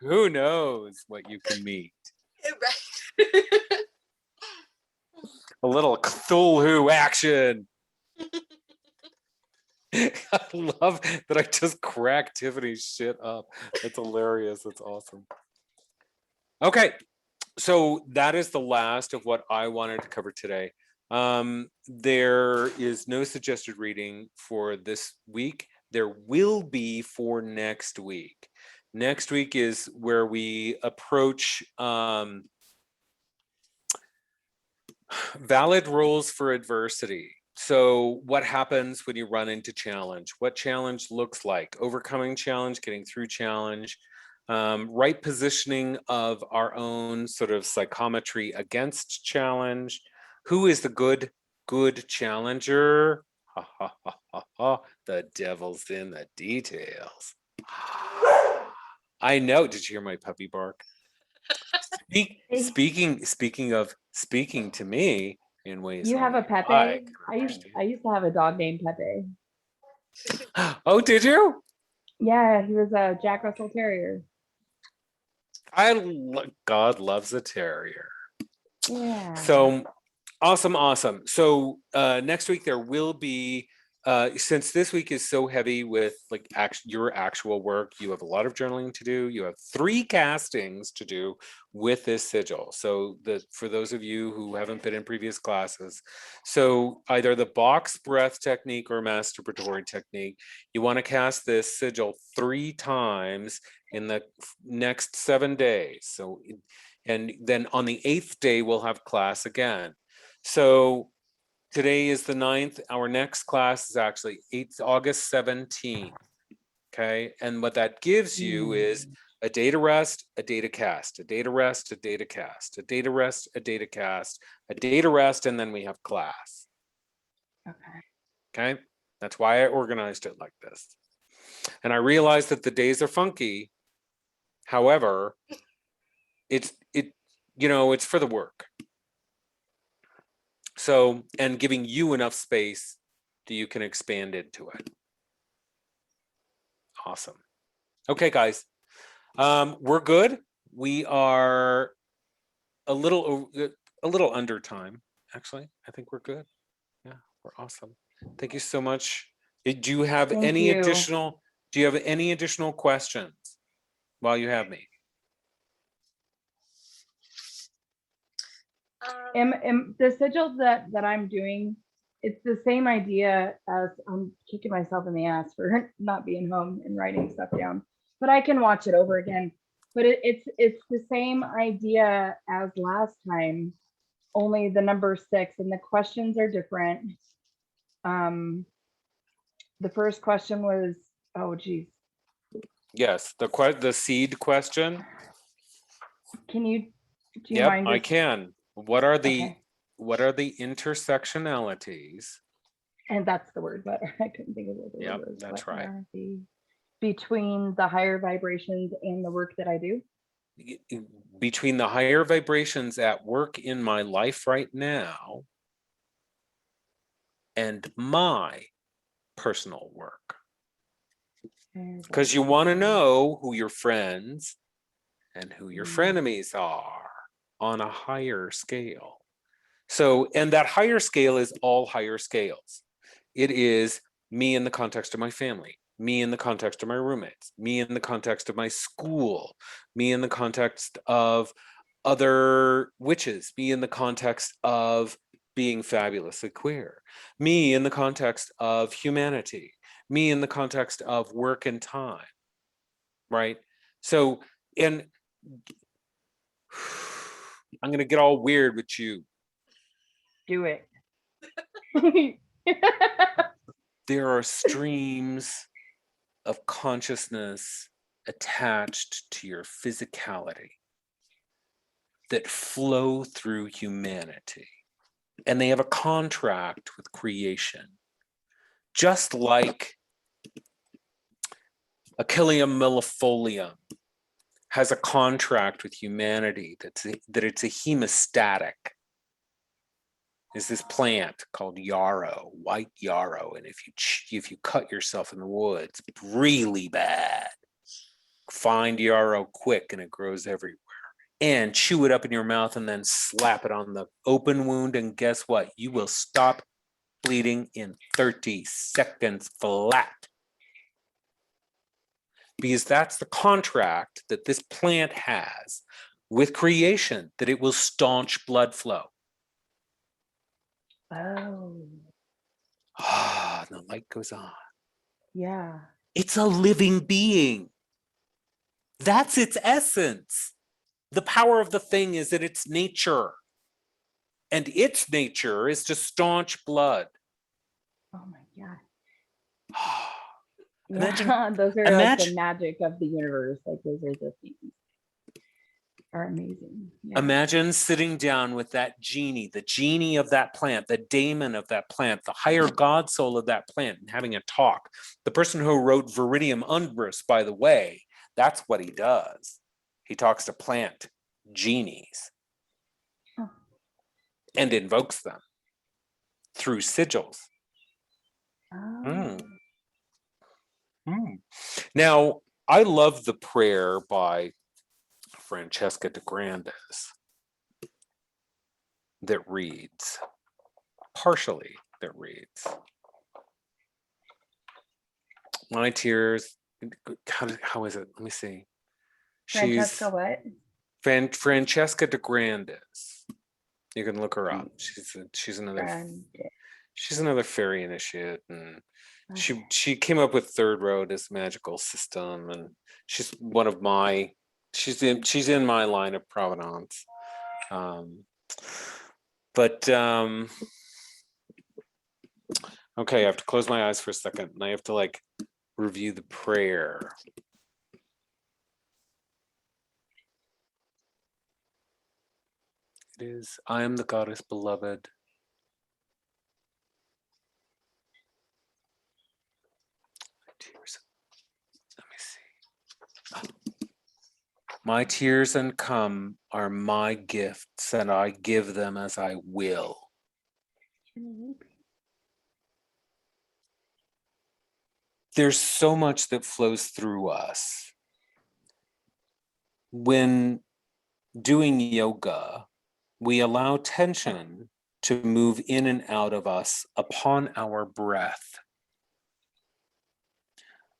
who knows what you can meet. Right. A little Cthulhu action. I love that I just cracked Tiffany's shit up. It's hilarious. It's awesome. Okay, so that is the last of what I wanted to cover today. There is no suggested reading for this week. There will be for next week. Next week is where we approach valid rules for adversity. So what happens when you run into challenge? What challenge looks like? Overcoming challenge, getting through challenge, right positioning of our own sort of psychometry against challenge. Who is the good challenger? Ha, ha, ha, ha, ha. The devil's in the details. I know. Did you hear my puppy bark? Speaking of speaking to me in ways You have a only Pepe? I can I understand. used to have a dog named Pepe. Oh, did you? Yeah, he was a Jack Russell Terrier. God loves a terrier. Yeah. So awesome. So next week there will be since this week is so heavy with like your actual work, you have a lot of journaling to do. You have 3 castings to do with this sigil. So for those of you who haven't been in previous classes, so either the box breath technique or masturbatory technique, you want to cast this sigil 3 times in the next 7 days. So, and then on the 8th day we'll have class again. So today is the 9th. Our next class is actually August 17th. Okay. And what that gives you is a day to rest, a day to cast, a day to rest, a day to cast, a day to rest, a day to cast, a day to rest, and then we have class. Okay. Okay. That's why I organized it like this. And I realized that the days are funky. However, it's for the work. So, and giving you enough space that you can expand into it. Awesome. Okay, guys. We're good. We are a little under time, actually. I think we're good. Yeah, we're awesome. Thank you so much. Do you have Thank any you. additional questions while you have me? The sigils that I'm doing, it's the same idea as I'm kicking myself in the ass for not being home and writing stuff down, but I can watch it over again. But it's the same idea as last time, only the number 6 and the questions are different. The first question was, oh geez. Yes, the seed question. Do you Yep, mind? I can. What are the Okay. intersectionalities? And that's the word, but I couldn't think of what the Yep, word was. that's What right. are between the higher vibrations and the work that I do? Between the higher vibrations at work in my life right now and my personal work. Because you want to know who your friends and who your frenemies are on a higher scale. So, and that higher scale is all higher scales. It is me in the context of my family, me in the context of my roommates, me in the context of my school, me in the context of other witches, me in the context of being fabulously queer, me in the context of humanity, me in the context of work and time, right? So, and I'm going to get all weird with you. Do it. There are streams of consciousness attached to your physicality that flow through humanity, and they have a contract with creation, just like Achilleum millefolium has a contract with humanity that it's a hemostatic. Is this plant called yarrow, white yarrow, and if you cut yourself in the woods really bad, find yarrow quick and it grows everywhere, and chew it up in your mouth and then slap it on the open wound, and guess what? You will stop bleeding in 30 seconds flat, because that's the contract that this plant has with creation, that it will staunch blood flow. Oh, Ah, the light goes on. yeah. It's a living being. That's its essence. The power of the thing is that it's nature. And its nature is to staunch blood. Oh my God. Imagine, Yeah, those are like the imagine, magic of the universe. Like those are the things are amazing. Yeah. imagine sitting down with that genie, the genie of that plant, the daemon of that plant, the higher god soul of that plant, and having a talk. The person who wrote Viridium Umbris, by the way, that's what he does. He talks to plant genies and invokes them through sigils. Oh. Now, I love the prayer by Francesca de Grandes that reads, my tears, how is it? Let me see. Francesca, what? Francesca de Grandes. You can look her up. She's another fairy initiate, and she came up with Third Road as a magical system, and she's one of my she's in my line of provenance. Okay, I have to close my eyes for a second, and I have to like review the prayer. It is, I am the goddess beloved. Tears. Let me see. My tears and come are my gifts, and I give them as I will. There's so much that flows through us. When doing yoga, we allow tension to move in and out of us upon our breath.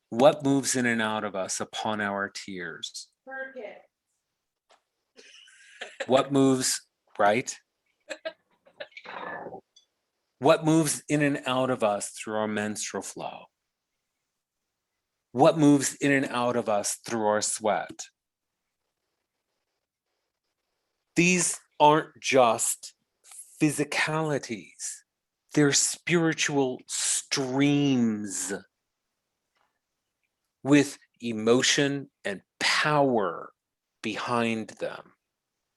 What moves in and out of us upon our tears? What moves, right? What moves in and out of us through our menstrual flow? What moves in and out of us through our sweat? These aren't just physicalities, they're spiritual streams with emotion and power behind them.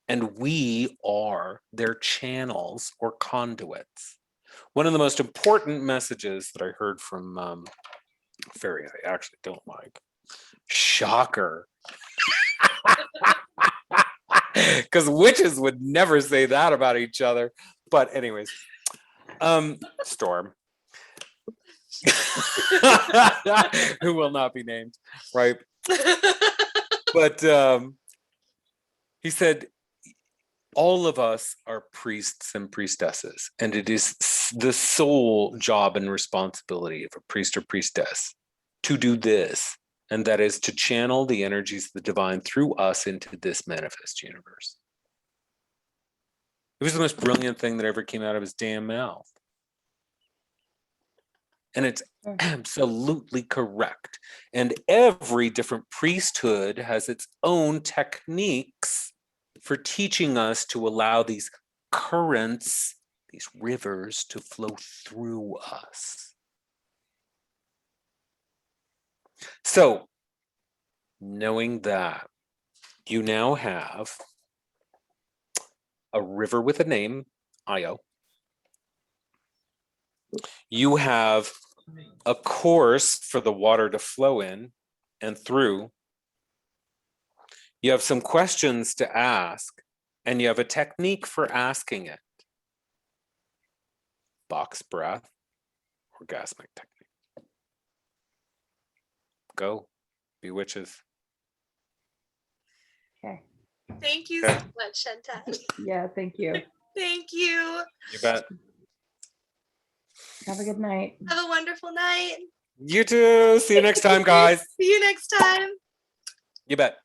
And we are their channels or conduits. One of the most important messages that I heard from Fairy, I actually don't like. Shocker. Because witches would never say that about each other. But anyways, Storm. Who will not be named, right? But he said, all of us are priests and priestesses, and it is the sole job and responsibility of a priest or priestess to do this, and that is to channel the energies of the divine through us into this manifest universe. It was the most brilliant thing that ever came out of his damn mouth. And it's absolutely correct. And every different priesthood has its own techniques for teaching us to allow these currents, these rivers to flow through us. So, knowing that, you now have a river with a name, Io. You have a course for the water to flow in and through. You have some questions to ask, and you have a technique for asking it. Box breath, orgasmic technique. Go, be witches. Okay. Thank you so much, Chantal. Yeah, thank you. Thank you. You bet. Have a good night. Have a wonderful night. You too. See you next time, guys. See you next time. You bet.